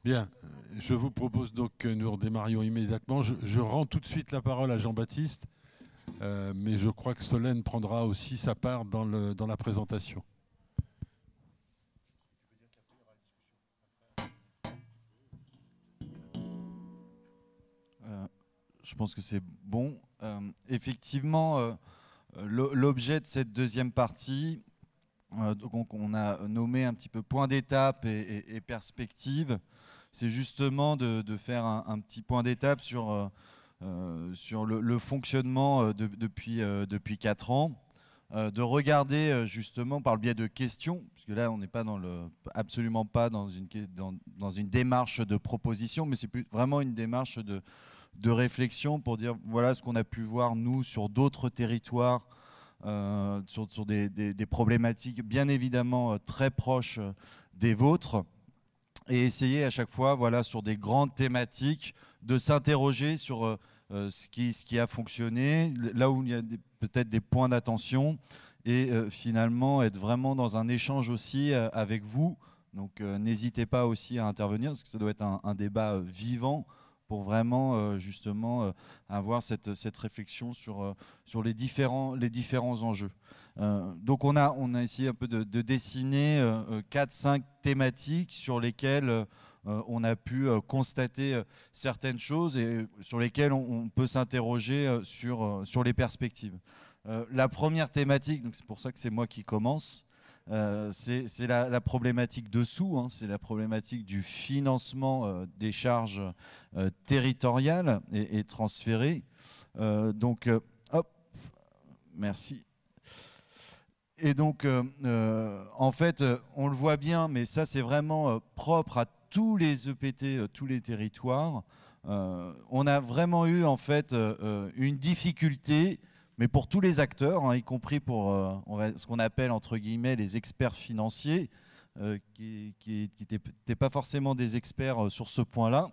Bien, je vous propose donc que nous redémarrions immédiatement. Je rends tout de suite la parole à Jean-Baptiste, mais je crois que Solène prendra aussi sa part dans la présentation. Je pense que c'est bon. Effectivement, l'objet de cette deuxième partie, donc on a nommé un petit peu point d'étape et perspective, c'est justement de faire un petit point d'étape sur le fonctionnement depuis 4 ans, de regarder justement par le biais de questions, parce que là on n'est pas absolument pas dans une démarche de proposition, mais c'est vraiment une démarche de réflexion pour dire voilà ce qu'on a pu voir nous sur d'autres territoires, sur des problématiques bien évidemment très proches des vôtres, et essayer à chaque fois, voilà, sur des grandes thématiques, de s'interroger sur ce qui a fonctionné, là où il y a peut-être des points d'attention, et finalement être vraiment dans un échange aussi avec vous. Donc n'hésitez pas aussi à intervenir, parce que ça doit être un débat vivant, pour vraiment justement avoir cette réflexion sur les différents enjeux. Donc on a essayé un peu de dessiner 4-5 thématiques sur lesquelles on a pu constater certaines choses et sur lesquelles on peut s'interroger sur les perspectives. La première thématique, donc c'est pour ça que c'est moi qui commence, c'est la problématique dessous, hein, c'est la problématique du financement des charges territoriales et transférées. Donc, hop, merci. Et donc, en fait, on le voit bien, mais ça c'est vraiment propre à tous les EPT, tous les territoires. On a vraiment eu en fait une difficulté, mais pour tous les acteurs, hein, y compris pour ce qu'on appelle entre guillemets les experts financiers, qui n'étaient pas forcément des experts sur ce point-là,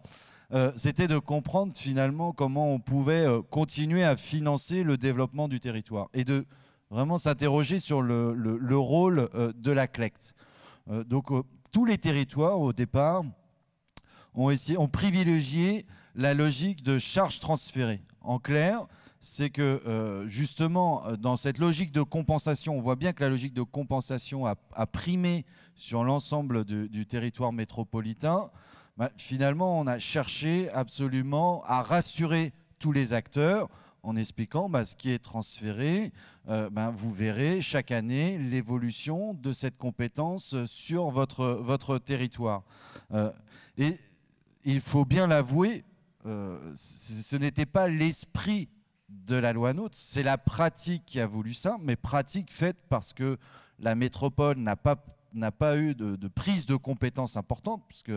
c'était de comprendre finalement comment on pouvait continuer à financer le développement du territoire et de vraiment s'interroger sur le rôle de la CLECT. Donc tous les territoires au départ ont privilégié la logique de charges transférées. En clair, c'est que justement, dans cette logique de compensation, on voit bien que la logique de compensation a primé sur l'ensemble du territoire métropolitain. Bah, finalement, on a cherché absolument à rassurer tous les acteurs en expliquant ce qui est transféré. Vous verrez chaque année l'évolution de cette compétence sur votre territoire. Et il faut bien l'avouer, ce n'était pas l'esprit de la loi NOTRe, c'est la pratique qui a voulu ça, mais pratique faite parce que la métropole n'a pas eu de prise de compétences importante, puisque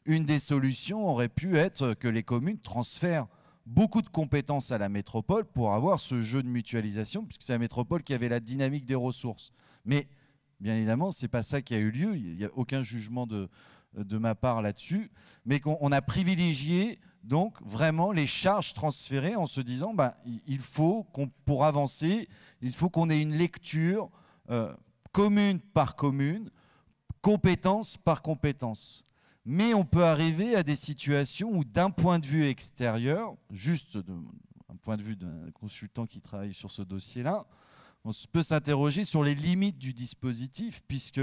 une des solutions aurait pu être que les communes transfèrent beaucoup de compétences à la métropole pour avoir ce jeu de mutualisation, puisque c'est la métropole qui avait la dynamique des ressources. Mais bien évidemment, ce n'est pas ça qui a eu lieu, il n'y a aucun jugement de ma part là-dessus, mais qu'on a privilégié donc vraiment les charges transférées en se disant il faut pour avancer, il faut qu'on ait une lecture commune par commune, compétence par compétence. Mais on peut arriver à des situations où d'un point de vue extérieur, juste d'un point de vue d'un consultant qui travaille sur ce dossier-là, on peut s'interroger sur les limites du dispositif, puisque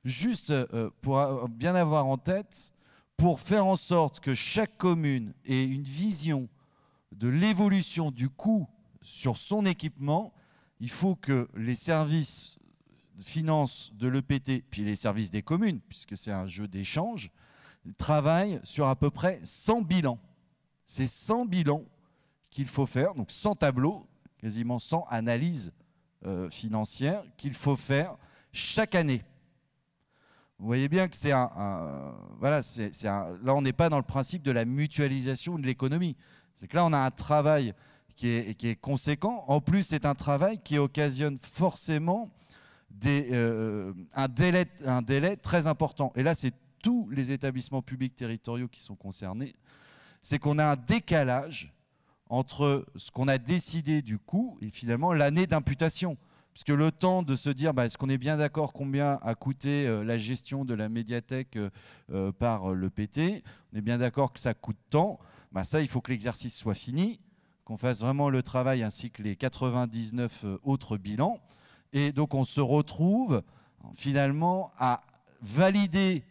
juste pour bien avoir en tête, pour faire en sorte que chaque commune ait une vision de l'évolution du coût sur son équipement, il faut que les services de finance de l'EPT, puis les services des communes, puisque c'est un jeu d'échange, travaillent sur à peu près 100 bilans. C'est 100 bilans qu'il faut faire, donc 100 tableaux, quasiment 100 analyses financières qu'il faut faire chaque année. Vous voyez bien que c'est voilà, là on n'est pas dans le principe de la mutualisation de l'économie. C'est que là on a un travail qui est conséquent. En plus, c'est un travail qui occasionne forcément un délai très important. Et là, c'est tous les établissements publics territoriaux qui sont concernés. C'est qu'on a un décalage entre ce qu'on a décidé du coût et finalement l'année d'imputation. Parce que le temps de se dire, est-ce qu'on est bien d'accord combien a coûté la gestion de la médiathèque par le PT, on est bien d'accord que ça coûte tant, ça, il faut que l'exercice soit fini, qu'on fasse vraiment le travail ainsi que les 99 autres bilans. Et donc, on se retrouve finalement à valider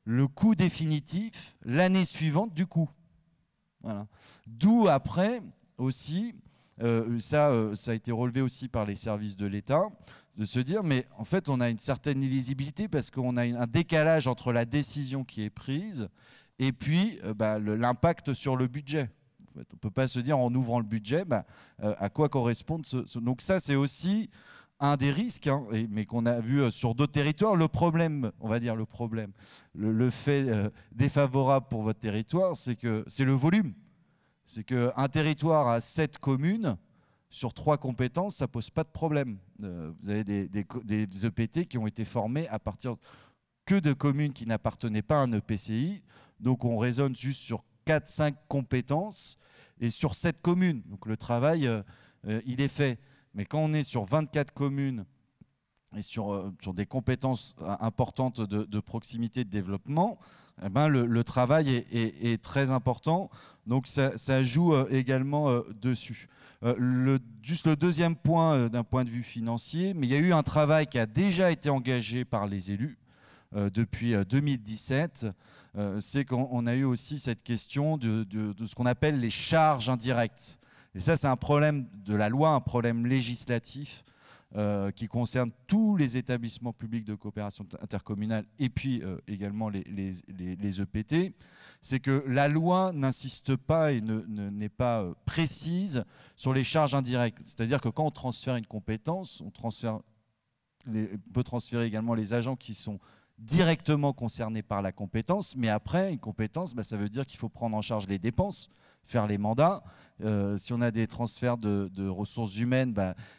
le coût définitif l'année suivante du coût. Voilà. D'où après aussi, ça a été relevé aussi par les services de l'État, de se dire, mais en fait, on a une certaine illisibilité parce qu'on a un décalage entre la décision qui est prise et puis l'impact sur le budget. En fait, on ne peut pas se dire en ouvrant le budget à quoi correspond Donc ça, c'est aussi un des risques, mais qu'on a vu sur d'autres territoires. Le problème, on va dire le fait défavorable pour votre territoire, c'est que c'est le volume. C'est qu'un territoire à 7 communes, sur 3 compétences, ça ne pose pas de problème. Vous avez des EPT qui ont été formés à partir que de communes qui n'appartenaient pas à un EPCI. Donc on raisonne juste sur 4-5 compétences et sur 7 communes. Donc le travail, il est fait. Mais quand on est sur 24 communes et sur des compétences importantes de proximité de développement, le travail est très important. Donc ça joue également dessus. Juste le deuxième point d'un point de vue financier, mais il y a eu un travail qui a déjà été engagé par les élus depuis 2017. C'est qu'on a eu aussi cette question de ce qu'on appelle les charges indirectes. Et ça, c'est un problème de la loi, un problème législatif qui concerne tous les établissements publics de coopération intercommunale et puis également les EPT. C'est que la loi n'insiste pas et n'est pas précise sur les charges indirectes. C'est-à-dire que quand on transfère une compétence, on peut transférer également les agents qui sont directement concernés par la compétence, mais après, une compétence, ça veut dire qu'il faut prendre en charge les dépenses, faire les mandats. Si on a des transferts de ressources humaines,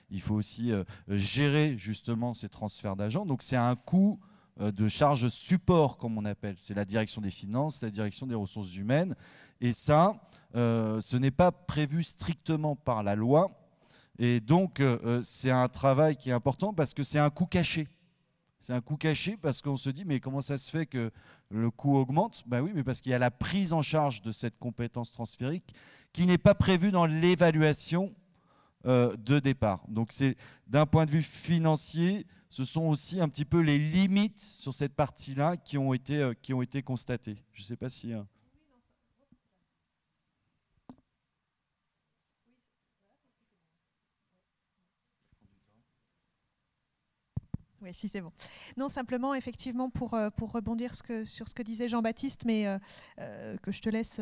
il faut aussi gérer justement ces transferts d'agents. Donc c'est un coût de charge support, comme on appelle. C'est la direction des finances, la direction des ressources humaines. Et ça, ce n'est pas prévu strictement par la loi. Et donc, c'est un travail qui est important parce que c'est un coût caché. C'est un coût caché parce qu'on se dit, mais comment ça se fait que le coût augmente? Oui, mais parce qu'il y a la prise en charge de cette compétence transférique qui n'est pas prévue dans l'évaluation de départ. Donc, c'est d'un point de vue financier, ce sont aussi un petit peu les limites sur cette partie-là qui ont été constatées. Je ne sais pas si... Oui, si c'est bon. Non, simplement, effectivement, pour rebondir sur ce que disait Jean-Baptiste, mais que je te laisse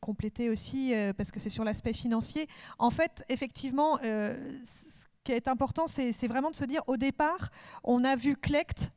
compléter aussi, parce que c'est sur l'aspect financier. En fait, effectivement, ce qui est important, c'est vraiment de se dire, au départ, on a vu CLECT,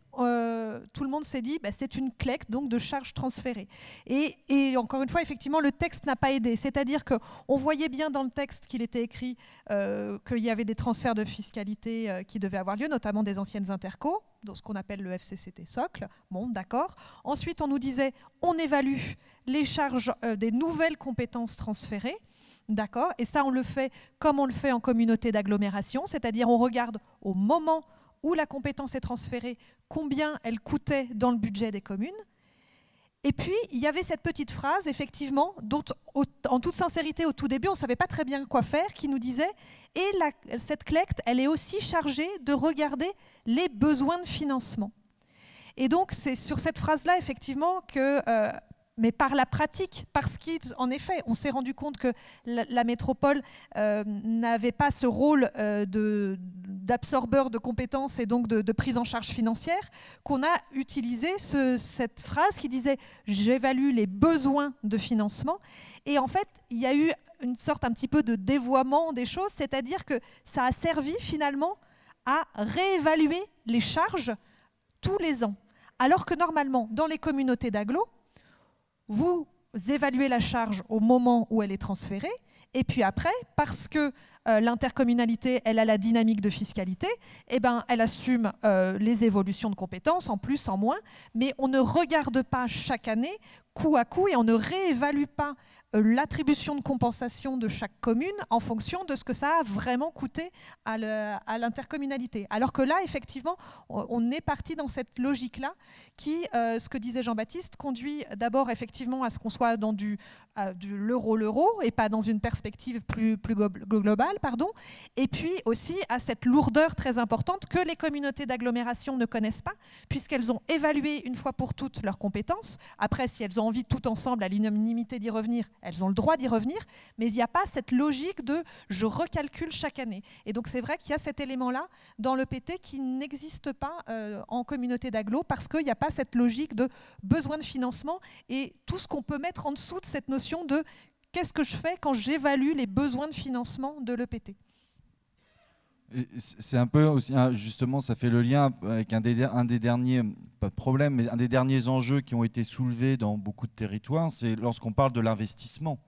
tout le monde s'est dit, c'est une CLECT, donc de charges transférées. Et encore une fois, effectivement, le texte n'a pas aidé. C'est-à-dire qu'on voyait bien dans le texte qu'il était écrit qu'il y avait des transferts de fiscalité qui devaient avoir lieu, notamment des anciennes intercos, dans ce qu'on appelle le FCCT socle. Bon, d'accord. Ensuite, on nous disait, on évalue les charges des nouvelles compétences transférées. D'accord. Et ça, on le fait comme on le fait en communauté d'agglomération, c'est-à-dire on regarde au moment où la compétence est transférée, combien elle coûtait dans le budget des communes. Et puis, il y avait cette petite phrase, effectivement, dont, en toute sincérité, au tout début, on ne savait pas très bien quoi faire, qui nous disait « Et cette CLECT, elle est aussi chargée de regarder les besoins de financement. » Et donc, c'est sur cette phrase-là, effectivement, que... mais par la pratique, parce qu'en effet, on s'est rendu compte que la métropole n'avait pas ce rôle d'absorbeur de compétences et donc de prise en charge financière, qu'on a utilisé cette phrase qui disait « j'évalue les besoins de financement ». Et en fait, il y a eu une sorte un petit peu de dévoiement des choses, c'est-à-dire que ça a servi finalement à réévaluer les charges tous les ans. Alors que normalement, dans les communautés d'agglo, vous évaluez la charge au moment où elle est transférée, et puis après, parce que l'intercommunalité, elle a la dynamique de fiscalité, eh ben, elle assume les évolutions de compétences, en plus, en moins, mais on ne regarde pas chaque année, coup à coup, et on ne réévalue pas l'attribution de compensation de chaque commune en fonction de ce que ça a vraiment coûté à l'intercommunalité. Alors que là, effectivement, on est parti dans cette logique-là qui, ce que disait Jean-Baptiste, conduit d'abord effectivement à ce qu'on soit dans du l'euro et pas dans une perspective plus globale, pardon, et puis aussi à cette lourdeur très importante que les communautés d'agglomération ne connaissent pas, puisqu'elles ont évalué une fois pour toutes leurs compétences. Après, si elles ont envie tout ensemble à l'unanimité d'y revenir, elles ont le droit d'y revenir, mais il n'y a pas cette logique de je recalcule chaque année. Et donc c'est vrai qu'il y a cet élément-là dans l'EPT qui n'existe pas en communauté d'agglo parce qu'il n'y a pas cette logique de besoin de financement et tout ce qu'on peut mettre en dessous de cette notion de qu'est-ce que je fais quand j'évalue les besoins de financement de l'EPT. C'est un peu aussi, justement, ça fait le lien avec un des derniers, pas de problème, mais un des derniers enjeux qui ont été soulevés dans beaucoup de territoires, c'est lorsqu'on parle de l'investissement.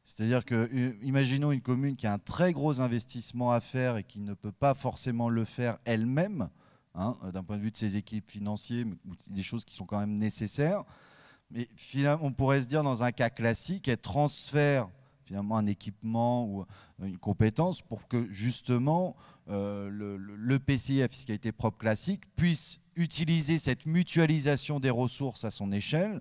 C'est-à-dire que, imaginons une commune qui a un très gros investissement à faire et qui ne peut pas forcément le faire elle-même, hein, d'un point de vue de ses équipes financières, des choses qui sont quand même nécessaires. Mais finalement, on pourrait se dire, dans un cas classique, elle transfère finalement un équipement ou une compétence pour que justement le PCI à fiscalité propre classique puisse utiliser cette mutualisation des ressources à son échelle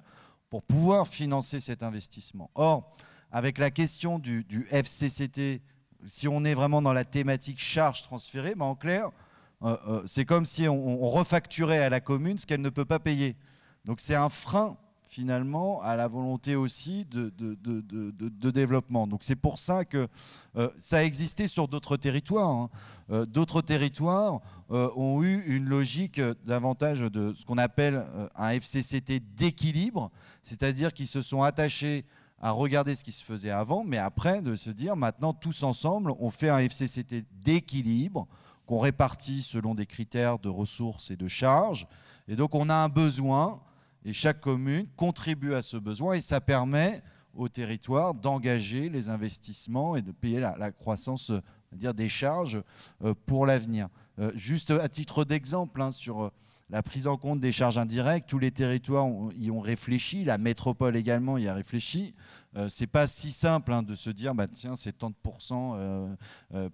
pour pouvoir financer cet investissement. Or, avec la question du FCCT, si on est vraiment dans la thématique charge transférée, ben en clair, c'est comme si on refacturait à la commune ce qu'elle ne peut pas payer. Donc c'est un frein finalement à la volonté aussi de développement. Donc c'est pour ça que ça a existé sur d'autres territoires. Hein. D'autres territoires ont eu une logique davantage de ce qu'on appelle un FCCT d'équilibre, c'est-à-dire qu'ils se sont attachés à regarder ce qui se faisait avant, mais après de se dire maintenant tous ensemble on fait un FCCT d'équilibre qu'on répartit selon des critères de ressources et de charges. Et donc on a un besoin et chaque commune contribue à ce besoin et ça permet au territoire d'engager les investissements et de payer la croissance des charges pour l'avenir. Juste à titre d'exemple, hein, sur la prise en compte des charges indirectes, tous les territoires y ont réfléchi, la métropole également y a réfléchi. C'est pas si simple hein, de se dire bah, tiens c'est tant de pourcents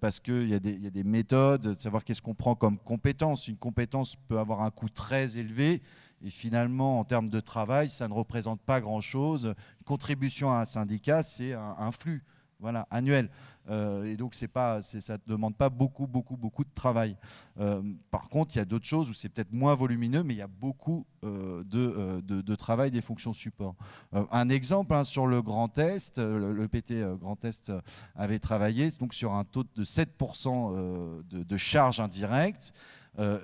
parce qu'il y a des méthodes, de savoir qu'est-ce qu'on prend comme compétence. Une compétence peut avoir un coût très élevé et finalement en termes de travail ça ne représente pas grand-chose. Une contribution à un syndicat c'est un flux voilà, annuel. Et donc ça ne demande pas beaucoup de travail. Par contre, il y a d'autres choses où c'est peut-être moins volumineux, mais il y a beaucoup de travail des fonctions support. Un exemple hein, sur le Grand Est, le PT Grand Est avait travaillé donc, sur un taux de 7% de charges indirectes.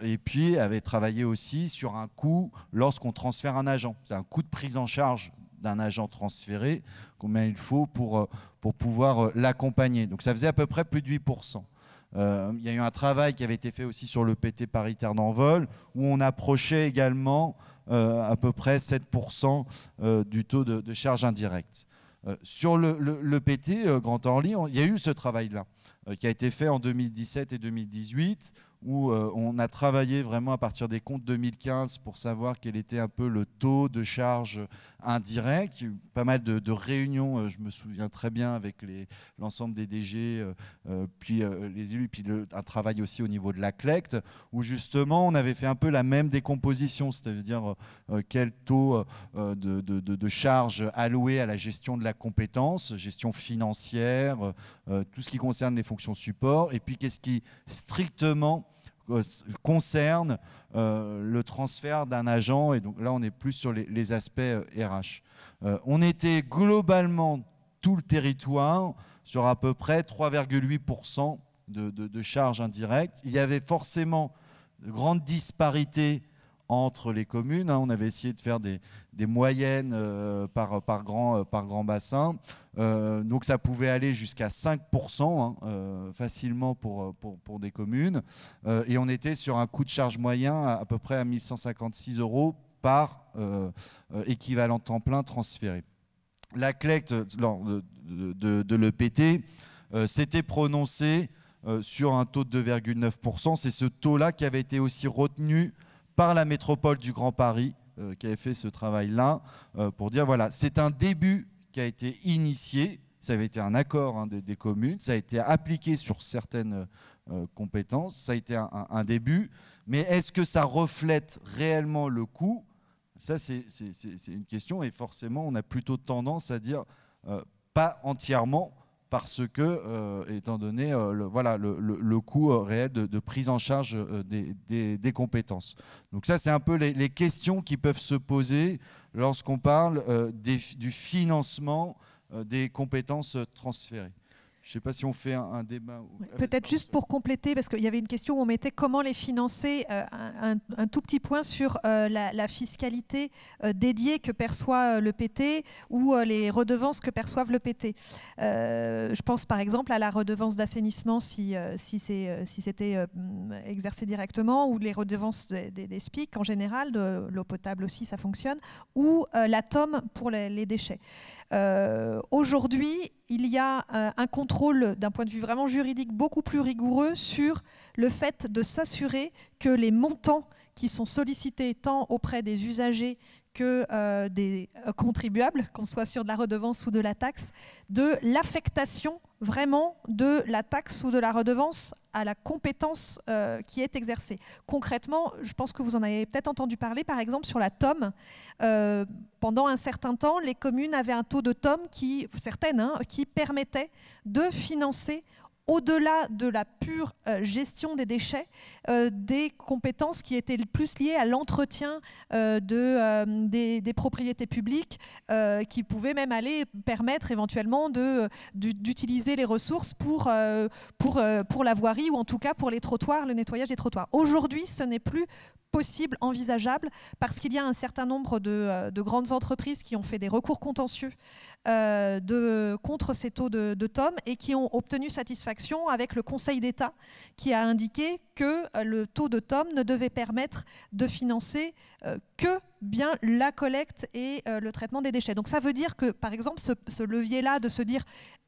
Et puis avait travaillé aussi sur un coût lorsqu'on transfère un agent. C'est un coût de prise en charge d'un agent transféré, combien il faut pour pouvoir l'accompagner. Donc ça faisait à peu près plus de 8%. Il y a eu un travail qui avait été fait aussi sur le PT paritaire d'envol, où on approchait également à peu près 7% du taux de charge indirecte. Sur le PT Grand Orly, il y a eu ce travail-là, qui a été fait en 2017 et 2018, où on a travaillé vraiment à partir des comptes 2015 pour savoir quel était un peu le taux de charge indirect. Il y a eu pas mal de réunions, je me souviens très bien, avec l'ensemble des DG, puis les élus, puis un travail aussi au niveau de la CLECT, où justement on avait fait un peu la même décomposition, c'est-à-dire quel taux de charge alloué à la gestion de la compétence, gestion financière, tout ce qui concerne les fonctions support, et puis qu'est-ce qui strictement concerne le transfert d'un agent, et donc là on est plus sur les aspects RH. On était globalement tout le territoire sur à peu près 3,8% de charges indirectes. Il y avait forcément de grandes disparités entre les communes. On avait essayé de faire des moyennes par grand bassin. Donc ça pouvait aller jusqu'à 5% facilement pour des communes. Et on était sur un coût de charge moyen à peu près à 1 156 € par équivalent temps plein transféré. La CLECT de l'EPT s'était prononcé sur un taux de 2,9%. C'est ce taux-là qui avait été aussi retenu par la métropole du Grand Paris, qui avait fait ce travail-là, pour dire, voilà, c'est un début qui a été initié, ça avait été un accord des communes, ça a été appliqué sur certaines compétences, ça a été un début, mais est-ce que ça reflète réellement le coût? Ça, c'est une question, et forcément, on a plutôt tendance à dire pas entièrement, parce que, étant donné le coût réel de prise en charge des compétences. Donc ça, c'est un peu les questions qui peuvent se poser lorsqu'on parle du financement des compétences transférées. Je ne sais pas si on fait un débat. Ouais, peut-être juste pour compléter, parce qu'il y avait une question où on mettait comment les financer, un tout petit point sur la fiscalité dédiée que perçoit le PT ou les redevances que perçoivent le PT. Je pense par exemple à la redevance d'assainissement si c'était exercé directement, ou les redevances des SPIC en général, de l'eau potable aussi ça fonctionne, ou la TOM pour les déchets. Aujourd'hui, il y a un contrôle d'un point de vue vraiment juridique beaucoup plus rigoureux sur le fait de s'assurer que les montants qui sont sollicités tant auprès des usagers que des contribuables, qu'on soit sur de la redevance ou de la taxe, de l'affectation vraiment de la taxe ou de la redevance à la compétence qui est exercée. Concrètement, je pense que vous en avez peut-être entendu parler, par exemple sur la TOM. Pendant un certain temps, les communes avaient un taux de TOM, certaines, qui permettait de financer, au-delà de la pure gestion des déchets, des compétences qui étaient le plus liées à l'entretien des propriétés publiques, qui pouvaient même aller permettre éventuellement d'utiliser les ressources pour la voirie, ou en tout cas pour les trottoirs, le nettoyage des trottoirs. Aujourd'hui, ce n'est plus possible, envisageable, parce qu'il y a un certain nombre de grandes entreprises qui ont fait des recours contentieux contre ces taux de TOM et qui ont obtenu satisfaction avec le Conseil d'État, qui a indiqué que le taux de TOM ne devait permettre de financer que bien la collecte et le traitement des déchets. Donc ça veut dire que, par exemple, ce levier-là de se dire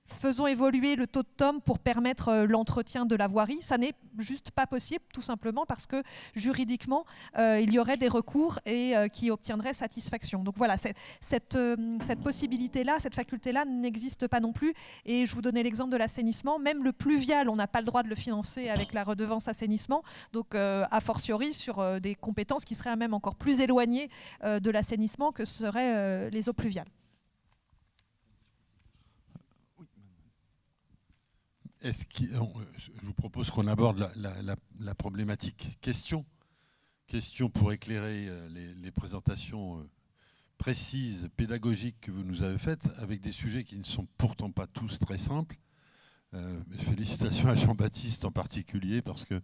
faisons évoluer le taux de TOM pour permettre l'entretien de la voirie, ça n'est juste pas possible, tout simplement parce que juridiquement, il y aurait des recours et qui obtiendraient satisfaction. Donc voilà, cette possibilité-là, cette faculté-là n'existe pas non plus. Et je vous donnais l'exemple de l'assainissement. Même le pluvial, on n'a pas le droit de le financer avec la redevance assainissement. Donc a fortiori sur des compétences qui seraient même encore plus éloignées de l'assainissement que seraient les eaux pluviales. Je vous propose qu'on aborde la problématique. Question pour éclairer les présentations précises, pédagogiques que vous nous avez faites, avec des sujets qui ne sont pourtant pas tous très simples. Félicitations à Jean-Baptiste en particulier, parce que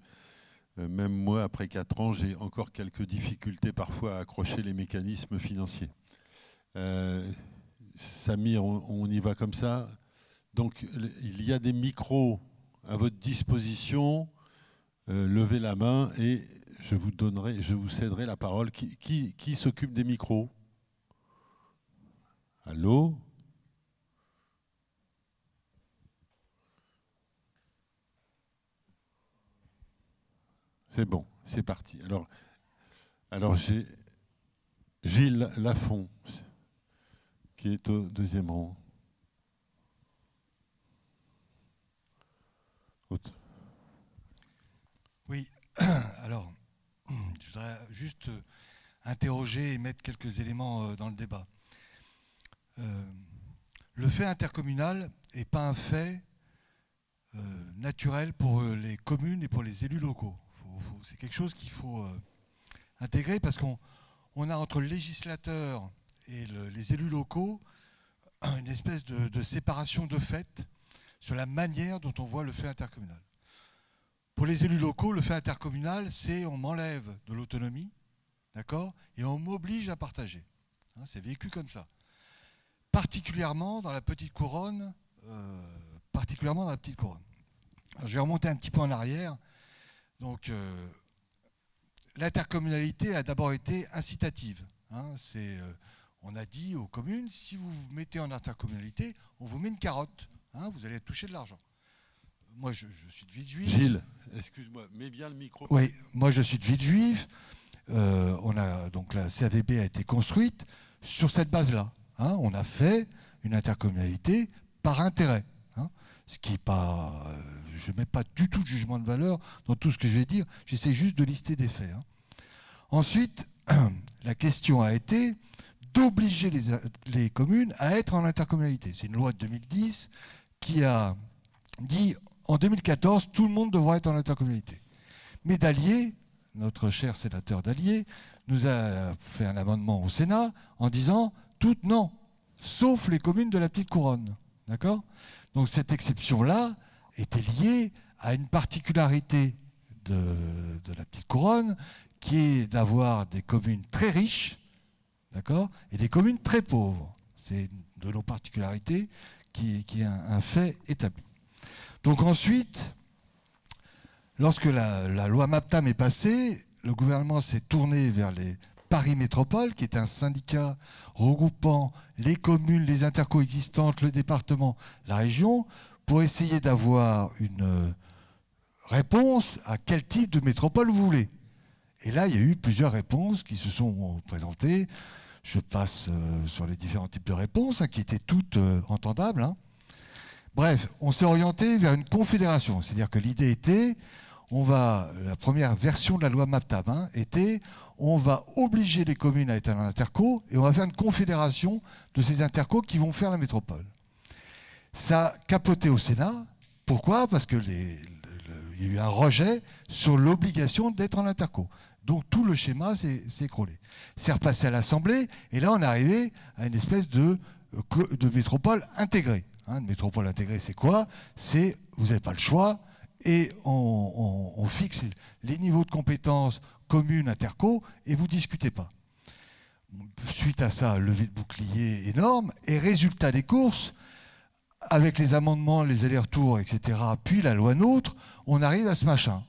même moi, après 4 ans, j'ai encore quelques difficultés parfois à accrocher les mécanismes financiers. Samir, on y va comme ça. Donc, il y a des micros à votre disposition. Levez la main et je vous céderai la parole. Qui s'occupe des micros? Allô? C'est bon, c'est parti. Alors j'ai Gilles Lafont, qui est au 2e rang. Oui, alors, je voudrais juste interroger et mettre quelques éléments dans le débat. Le fait intercommunal n'est pas un fait naturel pour les communes et pour les élus locaux. C'est quelque chose qu'il faut intégrer, parce qu'on a entre le législateur et les élus locaux une espèce de séparation de fait sur la manière dont on voit le fait intercommunal. Pour les élus locaux, le fait intercommunal, c'est on m'enlève de l'autonomie, d'accord, et on m'oblige à partager. Hein, c'est vécu comme ça. Particulièrement dans la petite couronne. Alors, je vais remonter un petit peu en arrière. Donc, l'intercommunalité a d'abord été incitative. Hein, on a dit aux communes, si vous vous mettez en intercommunalité, on vous met une carotte, hein, vous allez toucher de l'argent. moi je suis de Villejuif. Gilles, excuse-moi, mets bien le micro. Oui, moi je suis de Villejuif. Donc la CAVB a été construite sur cette base-là. Hein. On a fait une intercommunalité par intérêt. Hein. Ce qui n'est pas... je ne mets pas du tout de jugement de valeur dans tout ce que je vais dire. J'essaie juste de lister des faits. Hein. Ensuite, la question a été d'obliger les communes à être en intercommunalité. C'est une loi de 2010 qui a dit en 2014, tout le monde devra être en intercommunalité. Mais Dallier, notre cher sénateur Dallier, nous a fait un amendement au Sénat en disant toutes non, sauf les communes de la petite couronne. D'accord ? Donc cette exception-là était liée à une particularité de la petite couronne qui est d'avoir des communes très riches, d'accord, et des communes très pauvres. C'est de nos particularités qui est un fait établi. Donc ensuite, lorsque la loi MAPTAM est passée, le gouvernement s'est tourné vers les Paris Métropole, qui est un syndicat regroupant les communes, les interco existantes, le département, la région, pour essayer d'avoir une réponse à quel type de métropole vous voulez. Et là, il y a eu plusieurs réponses qui se sont présentées. Je passe sur les différents types de réponses, qui étaient toutes entendables. Hein. Bref, on s'est orienté vers une confédération. C'est-à-dire que l'idée était, la première version de la loi MAPTAM était, on va obliger les communes à être en interco et on va faire une confédération de ces intercos qui vont faire la métropole. Ça a capoté au Sénat. Pourquoi ? Parce qu'il y a eu un rejet sur l'obligation d'être en interco. Donc tout le schéma s'est écroulé. C'est repassé à l'Assemblée et là on est arrivé à une espèce de métropole intégrée. Une métropole intégrée, c'est quoi ? C'est, vous n'avez pas le choix et on fixe les niveaux de compétences communes, interco et vous ne discutez pas. Suite à ça, levée de bouclier énorme et résultat des courses, avec les amendements, les allers-retours, etc., puis la loi NOTRe, on arrive à ce machin.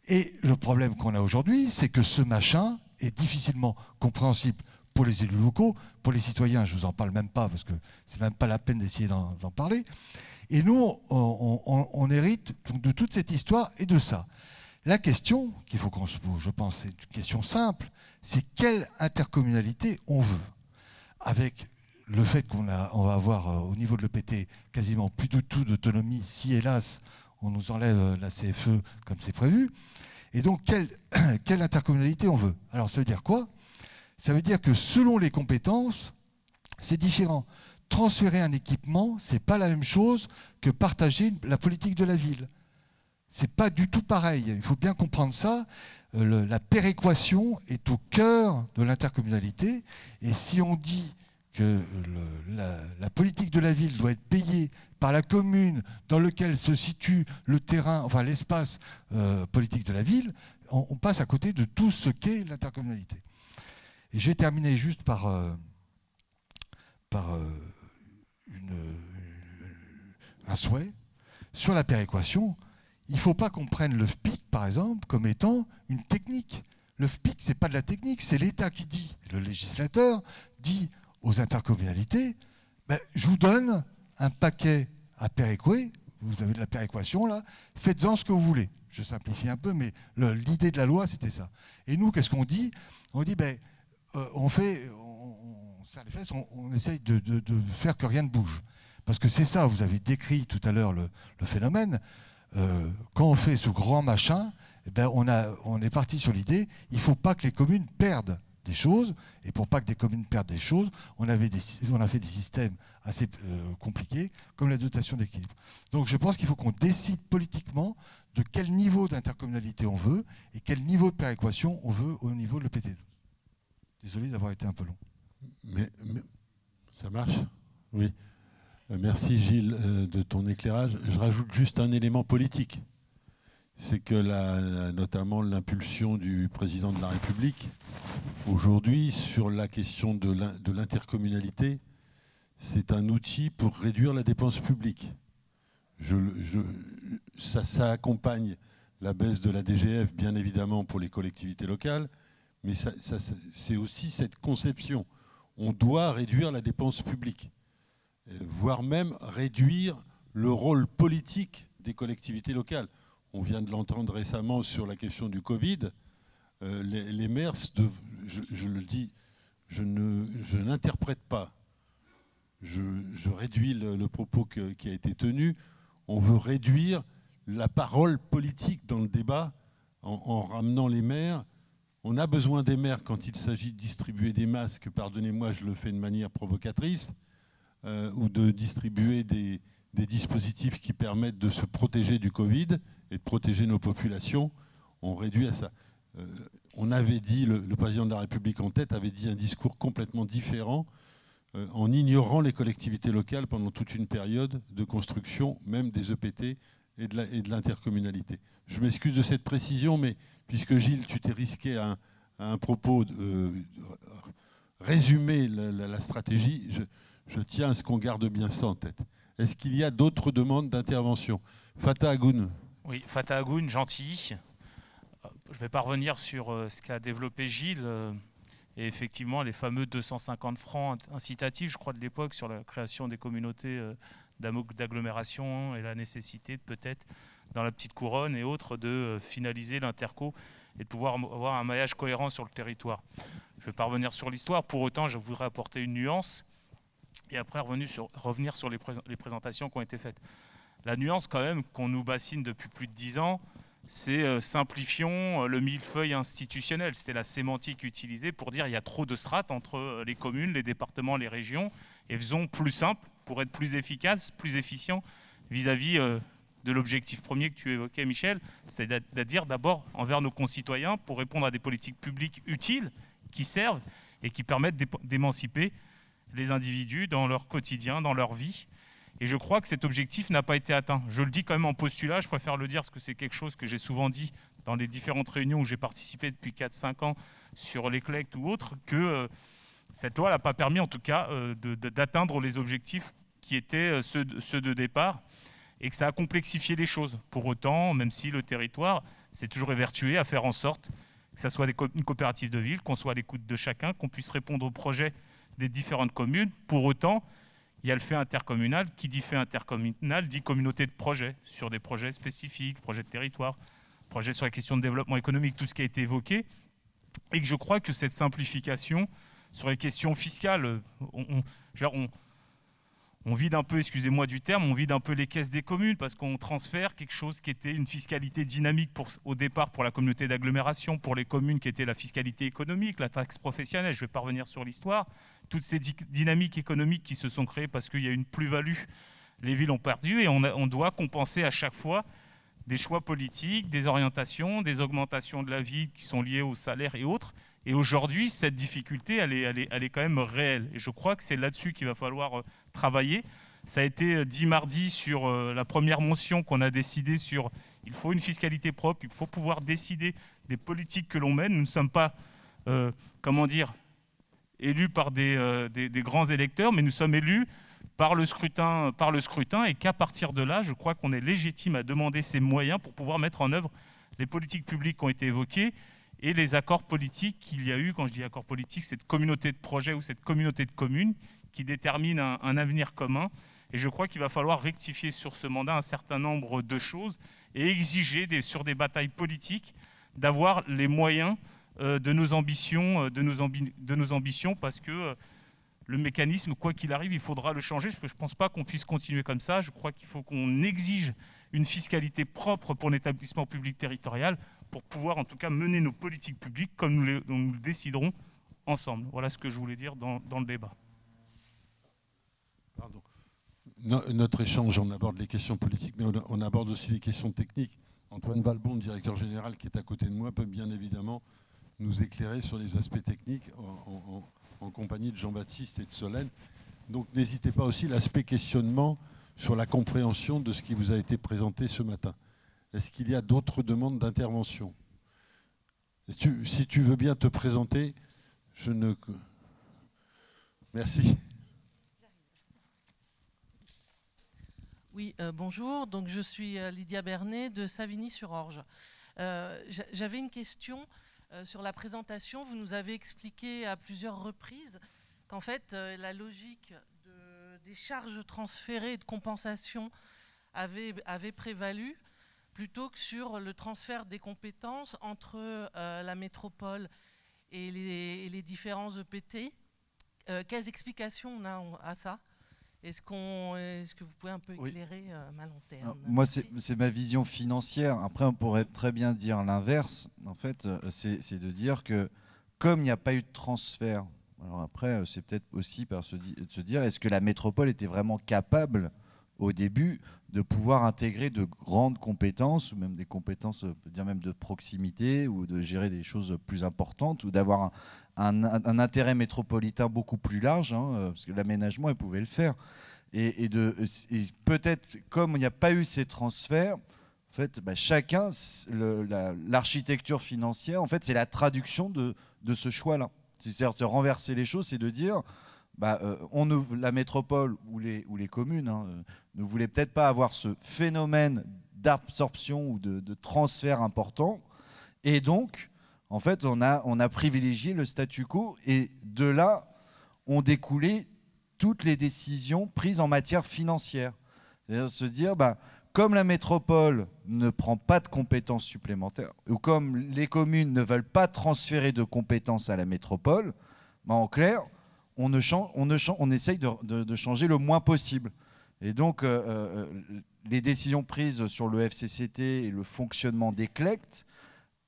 Et le problème qu'on a aujourd'hui, c'est que ce machin est difficilement compréhensible pour les élus locaux, pour les citoyens, je ne vous en parle même pas, parce que ce n'est même pas la peine d'essayer d'en parler. Et nous, on hérite de toute cette histoire et de ça. La question qu'il faut qu'on se pose, je pense, c'est une question simple, c'est quelle intercommunalité on veut. Avec le fait qu'on va avoir au niveau de l'EPT quasiment plus du tout d'autonomie, si hélas on nous enlève la CFE comme c'est prévu. Et donc quelle intercommunalité on veut. Alors ça veut dire quoi ? Ça veut dire que selon les compétences, c'est différent. Transférer un équipement, ce n'est pas la même chose que partager la politique de la ville. Ce n'est pas du tout pareil. Il faut bien comprendre ça. La péréquation est au cœur de l'intercommunalité. Et si on dit que la politique de la ville doit être payée par la commune dans laquelle se situe le terrain, enfin l'espace politique de la ville, on passe à côté de tout ce qu'est l'intercommunalité. Et je vais terminer juste par un souhait. Sur la péréquation, il ne faut pas qu'on prenne le FPIC, par exemple, comme étant une technique. Le FPIC, ce n'est pas de la technique, c'est l'État qui dit, le législateur dit aux intercommunalités, ben, je vous donne un paquet à péréquer, vous avez de la péréquation là, faites-en ce que vous voulez. Je simplifie un peu, mais l'idée de la loi, c'était ça. Et nous, qu'est-ce qu'on dit ? On dit, ben, on serre les fesses, on essaye de faire que rien ne bouge. Parce que c'est ça, vous avez décrit tout à l'heure le phénomène. Quand on fait ce grand machin, eh ben on est parti sur l'idée, il ne faut pas que les communes perdent des choses, et pour pas que des communes perdent des choses, on a fait des systèmes assez compliqués, comme la dotation d'équilibre. Donc je pense qu'il faut qu'on décide politiquement de quel niveau d'intercommunalité on veut, et quel niveau de péréquation on veut au niveau de l'EPT12. Désolé d'avoir été un peu long. Mais ça marche ? Oui. Merci Gilles de ton éclairage. Je rajoute juste un élément politique. C'est que notamment l'impulsion du président de la République, aujourd'hui, sur la question de l'intercommunalité, c'est un outil pour réduire la dépense publique. Ça accompagne la baisse de la DGF, bien évidemment, pour les collectivités locales, mais c'est aussi cette conception. On doit réduire la dépense publique, voire même réduire le rôle politique des collectivités locales. On vient de l'entendre récemment sur la question du Covid. Les maires, je le dis, je n'interprète pas. Je réduis le propos qui a été tenu. On veut réduire la parole politique dans le débat en ramenant les maires. On a besoin des maires quand il s'agit de distribuer des masques, pardonnez-moi, je le fais de manière provocatrice, ou de distribuer des dispositifs qui permettent de se protéger du Covid et de protéger nos populations. On réduit à ça. On avait dit, le président de la République en tête avait dit un discours complètement différent en ignorant les collectivités locales pendant toute une période de construction, même des EPT et de l'intercommunalité. Je m'excuse de cette précision, mais puisque Gilles, tu t'es risqué à un propos résumer la stratégie, je tiens à ce qu'on garde bien ça en tête. Est-ce qu'il y a d'autres demandes d'intervention? Fatah Agoun. Oui, Fatah Agoun, gentil. Je ne vais pas revenir sur ce qu'a développé Gilles. Et effectivement, les fameux 250 francs incitatifs, je crois, de l'époque, sur la création des communautés d'agglomération et la nécessité peut-être, dans la petite couronne et autres, de finaliser l'interco et de pouvoir avoir un maillage cohérent sur le territoire. Je ne vais pas revenir sur l'histoire. Pour autant, je voudrais apporter une nuance et après revenir sur les présentations qui ont été faites. La nuance, quand même, qu'on nous bassine depuis plus de 10 ans, c'est simplifions le millefeuille institutionnel. C'était la sémantique utilisée pour dire qu'il y a trop de strates entre les communes, les départements, les régions, et faisons plus simple pour être plus efficace, plus efficient vis-à-vis de l'objectif premier que tu évoquais, Michel, c'est-à-dire d'abord envers nos concitoyens pour répondre à des politiques publiques utiles qui servent et qui permettent d'émanciper les individus dans leur quotidien, dans leur vie. Et je crois que cet objectif n'a pas été atteint. Je le dis quand même en postulat, je préfère le dire parce que c'est quelque chose que j'ai souvent dit dans les différentes réunions où j'ai participé depuis 4-5 ans sur l'ECLECT ou autres, que cette loi n'a pas permis en tout cas d'atteindre les objectifs qui étaient ceux de départ et que ça a complexifié les choses. Pour autant, même si le territoire s'est toujours évertué à faire en sorte que ça soit une coopérative de ville, qu'on soit à l'écoute de chacun, qu'on puisse répondre aux projets des différentes communes. Pour autant, il y a le fait intercommunal. Qui dit fait intercommunal dit communauté de projets, sur des projets spécifiques, projets de territoire, projets sur la question de développement économique, tout ce qui a été évoqué. Et que je crois que cette simplification sur les questions fiscales, on vide un peu, excusez-moi du terme, on vide un peu les caisses des communes parce qu'on transfère quelque chose qui était une fiscalité dynamique au départ pour la communauté d'agglomération, pour les communes qui était la fiscalité économique, la taxe professionnelle. Je ne vais pas revenir sur l'histoire. Toutes ces dynamiques économiques qui se sont créées parce qu'il y a une plus-value, les villes ont perdu et on doit compenser à chaque fois des choix politiques, des orientations, des augmentations de la vie qui sont liées au salaire et autres. Et aujourd'hui, cette difficulté, elle est quand même réelle. Et je crois que c'est là-dessus qu'il va falloir travailler. Ça a été dit mardi sur la première motion qu'on a décidé sur il faut une fiscalité propre, il faut pouvoir décider des politiques que l'on mène. Nous ne sommes pas, élus par des grands électeurs, mais nous sommes élus par le scrutin et qu'à partir de là, je crois qu'on est légitime à demander ces moyens pour pouvoir mettre en œuvre les politiques publiques qui ont été évoquées et les accords politiques qu'il y a eu. Quand je dis accords politiques, cette communauté de projets ou cette communauté de communes qui détermine un avenir commun. Et je crois qu'il va falloir rectifier sur ce mandat un certain nombre de choses et exiger sur des batailles politiques d'avoir les moyens de nos ambitions, parce que le mécanisme, quoi qu'il arrive, il faudra le changer, parce que je ne pense pas qu'on puisse continuer comme ça. Je crois qu'il faut qu'on exige une fiscalité propre pour l'établissement public territorial pour pouvoir en tout cas mener nos politiques publiques comme nous le déciderons ensemble. Voilà ce que je voulais dire dans le débat. Pardon. Notre échange, on aborde les questions politiques, mais on aborde aussi les questions techniques. Antoine Valbon, directeur général, qui est à côté de moi, peut bien évidemment nous éclairer sur les aspects techniques en compagnie de Jean-Baptiste et de Solène. Donc n'hésitez pas aussi l'aspect questionnement sur la compréhension de ce qui vous a été présenté ce matin. Est-ce qu'il y a d'autres demandes d'intervention? Si tu veux bien te présenter, Merci. Oui, bonjour. Donc, je suis Lydia Bernet de Savigny-sur-Orge. J'avais une question sur la présentation. Vous nous avez expliqué à plusieurs reprises qu'en fait, la logique des charges transférées et de compensation avait prévalu plutôt que sur le transfert des compétences entre la métropole et les différents EPT. Quelles explications on a à ça ? Est-ce que vous pouvez un peu éclairer ma lanterne ? Moi, c'est ma vision financière. Après, on pourrait très bien dire l'inverse. En fait, c'est de dire que comme il n'y a pas eu de transfert, alors après, c'est peut-être aussi de se dire, est-ce que la métropole était vraiment capable, au début, de pouvoir intégrer de grandes compétences, ou même des compétences, on peut dire même de proximité, ou de gérer des choses plus importantes, ou d'avoir un intérêt métropolitain beaucoup plus large, hein, parce que l'aménagement, elle pouvait le faire. Et peut-être, comme il n'y a pas eu ces transferts, en fait, chacun, l'architecture financière, en fait, c'est la traduction de ce choix-là. C'est-à-dire de renverser les choses, c'est de dire, la métropole ou les communes ne voulaient peut-être pas avoir ce phénomène d'absorption ou de transfert important. Et donc, en fait, on a privilégié le statu quo. Et de là, ont découlé toutes les décisions prises en matière financière. C'est-à-dire se dire, comme la métropole ne prend pas de compétences supplémentaires, ou comme les communes ne veulent pas transférer de compétences à la métropole, en clair, on essaye de changer le moins possible. Et donc, les décisions prises sur le FCCT et le fonctionnement des CLECT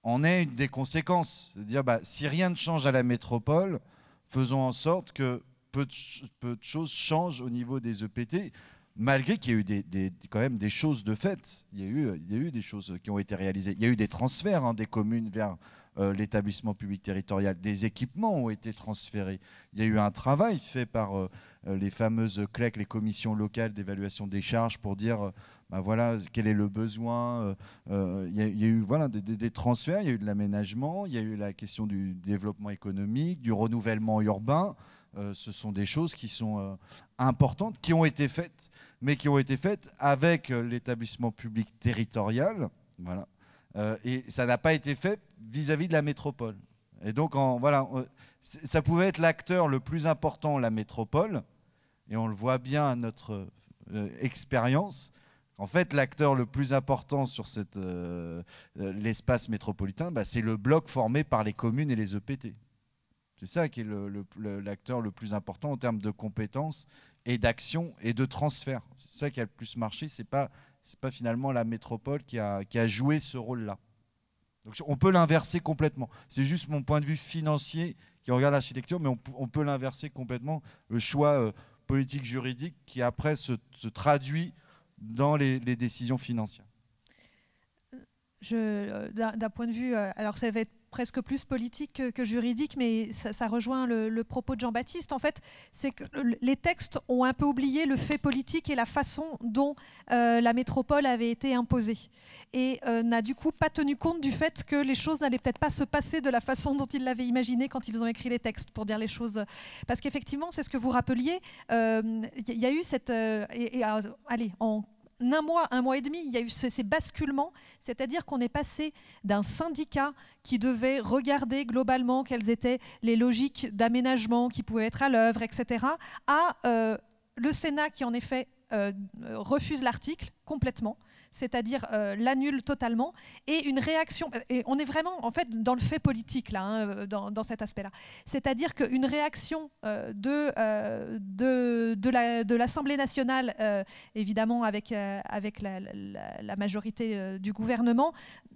en est une des conséquences. C'est-à-dire, si rien ne change à la métropole, faisons en sorte que peu de choses changent au niveau des EPT, malgré qu'il y a eu quand même des choses de fait. Il y a eu des choses qui ont été réalisées. Il y a eu des transferts des communes vers l'établissement public territorial. Des équipements ont été transférés. Il y a eu un travail fait par les fameuses CLEC, les commissions locales d'évaluation des charges, pour dire voilà quel est le besoin. Il y a eu des transferts, il y a eu de l'aménagement, il y a eu la question du développement économique, du renouvellement urbain. Ce sont des choses qui sont importantes, qui ont été faites, mais qui ont été faites avec l'établissement public territorial. Voilà. Et ça n'a pas été fait vis-à-vis de la métropole. Et donc, ça pouvait être l'acteur le plus important, la métropole, et on le voit bien à notre expérience. En fait, l'acteur le plus important sur l'espace métropolitain, c'est le bloc formé par les communes et les EPT. C'est ça qui est l'acteur le plus important en termes de compétences et d'action et de transfert. C'est ça qui a le plus marché. C'est pas finalement la métropole qui a joué ce rôle-là. Donc on peut l'inverser complètement. C'est juste mon point de vue financier qui regarde l'architecture, mais on peut l'inverser complètement. Le choix politique juridique qui après se traduit dans les décisions financières. D'un point de vue, alors ça va être presque plus politique que juridique, mais ça rejoint le propos de Jean-Baptiste. En fait, c'est que les textes ont un peu oublié le fait politique et la façon dont la métropole avait été imposée. Et n'a du coup pas tenu compte du fait que les choses n'allaient peut-être pas se passer de la façon dont ils l'avaient imaginé quand ils ont écrit les textes, pour dire les choses. Parce qu'effectivement, c'est ce que vous rappeliez, il y a eu cette... allez, en un mois et demi, il y a eu ces basculements, c'est-à-dire qu'on est passé d'un syndicat qui devait regarder globalement quelles étaient les logiques d'aménagement qui pouvaient être à l'œuvre, etc., à le Sénat qui en effet refuse l'article complètement, c'est-à-dire l'annule totalement, et une réaction, et on est vraiment en fait dans le fait politique là, dans cet aspect-là, c'est-à-dire qu'une réaction de l'Assemblée nationale, évidemment avec la majorité du gouvernement,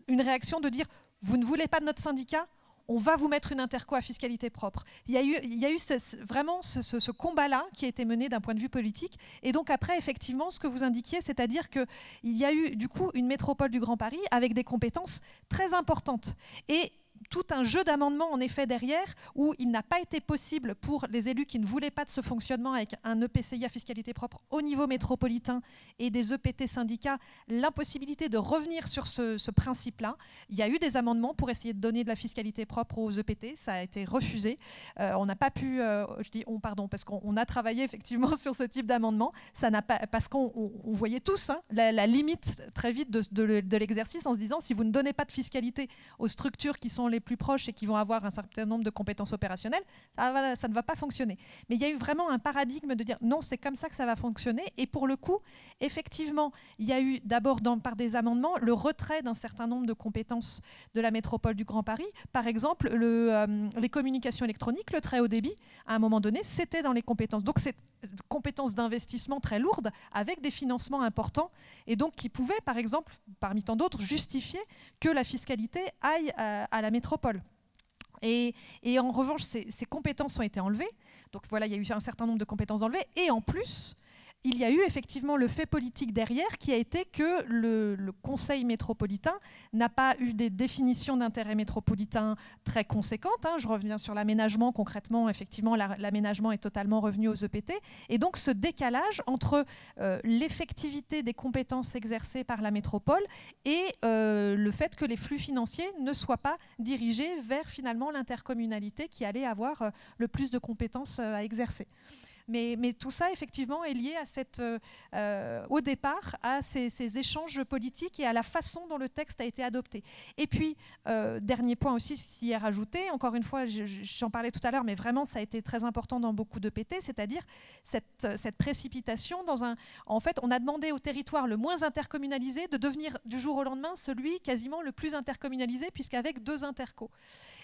une réaction de dire vous ne voulez pas de notre syndicat, on va vous mettre une interco à fiscalité propre. Il y a eu vraiment ce combat-là qui a été mené d'un point de vue politique. Et donc après, effectivement, ce que vous indiquiez, c'est-à-dire qu'il y a eu du coup une métropole du Grand Paris avec des compétences très importantes. Et tout un jeu d'amendements en effet derrière, où il n'a pas été possible pour les élus qui ne voulaient pas de ce fonctionnement avec un EPCI à fiscalité propre au niveau métropolitain et des EPT syndicats, l'impossibilité de revenir sur ce principe-là. Il y a eu des amendements pour essayer de donner de la fiscalité propre aux EPT, ça a été refusé. On n'a pas pu, je dis on, pardon, parce qu'on a travaillé effectivement sur ce type d'amendement, parce qu'on voyait tous la limite très vite de l'exercice en se disant si vous ne donnez pas de fiscalité aux structures qui sont les plus proches et qui vont avoir un certain nombre de compétences opérationnelles, ça ne va pas fonctionner. Mais il y a eu vraiment un paradigme de dire non, c'est comme ça que ça va fonctionner. Et pour le coup, effectivement, il y a eu d'abord par des amendements le retrait d'un certain nombre de compétences de la métropole du Grand Paris. Par exemple, les communications électroniques, le très haut débit, à un moment donné, c'était dans les compétences. Donc c'est compétences d'investissement très lourdes avec des financements importants et donc qui pouvaient, par exemple, parmi tant d'autres, justifier que la fiscalité aille à la métropole. Et en revanche, ces compétences ont été enlevées. Donc voilà, il y a eu un certain nombre de compétences enlevées. Et en plus, il y a eu effectivement le fait politique derrière qui a été que le Conseil métropolitain n'a pas eu des définitions d'intérêt métropolitain très conséquentes. Je reviens sur l'aménagement. Concrètement, effectivement, l'aménagement est totalement revenu aux EPT. Et donc ce décalage entre l'effectivité des compétences exercées par la métropole et le fait que les flux financiers ne soient pas dirigés vers finalement l'intercommunalité qui allait avoir le plus de compétences à exercer. Mais tout ça, effectivement, est lié à au départ à ces échanges politiques et à la façon dont le texte a été adopté. Et puis, dernier point aussi, s'y est rajouté, encore une fois, j'en parlais tout à l'heure, mais vraiment, ça a été très important dans beaucoup de PT, c'est-à-dire cette précipitation dans un... En fait, on a demandé au territoire le moins intercommunalisé de devenir du jour au lendemain celui quasiment le plus intercommunalisé, puisqu'avec 2 intercos.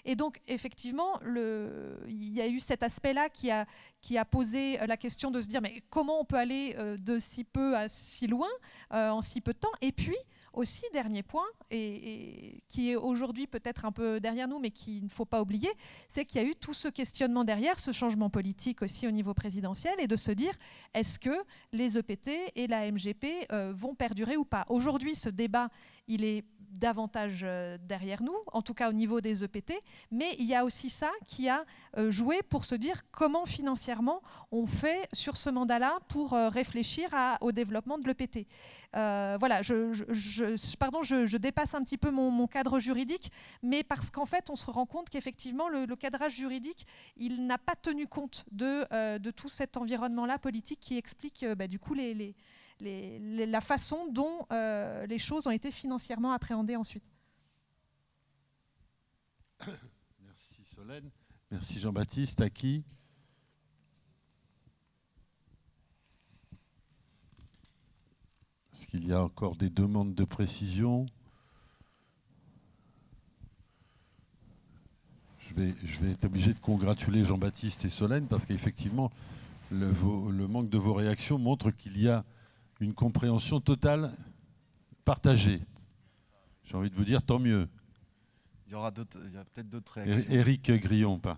Et donc, effectivement, il y a eu cet aspect-là qui a posé la question de se dire mais comment on peut aller de si peu à si loin en si peu de temps. Et puis aussi, dernier point, et qui est aujourd'hui peut-être un peu derrière nous, mais qu'il ne faut pas oublier, c'est qu'il y a eu tout ce questionnement derrière, ce changement politique aussi au niveau présidentiel, et de se dire est-ce que les EPT et la MGP vont perdurer ou pas. Aujourd'hui, ce débat, il est davantage derrière nous, en tout cas au niveau des EPT, mais il y a aussi ça qui a joué pour se dire comment financièrement on fait sur ce mandat-là pour réfléchir au développement de l'EPT. Voilà, je dépasse un petit peu mon cadre juridique, mais parce qu'en fait on se rend compte qu'effectivement le cadrage juridique, il n'a pas tenu compte de tout cet environnement-là politique qui explique du coup la façon dont les choses ont été financièrement appréhendées ensuite. Merci Solène. Merci Jean-Baptiste. À qui ? Est-ce qu'il y a encore des demandes de précision ? Je vais être obligé de congratuler Jean-Baptiste et Solène parce qu'effectivement, le manque de vos réactions montre qu'il y a une compréhension totale partagée. J'ai envie de vous dire tant mieux. Il y aura peut-être d'autres réactions. Éric Grillon, pas.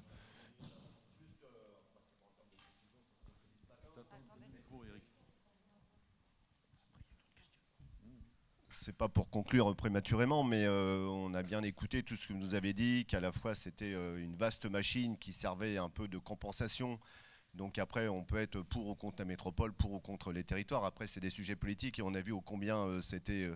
C'est pas pour conclure prématurément, mais on a bien écouté tout ce que vous nous avez dit, qu'à la fois c'était une vaste machine qui servait un peu de compensation. Donc après, on peut être pour ou contre la métropole, pour ou contre les territoires. Après, c'est des sujets politiques et on a vu ô combien c'était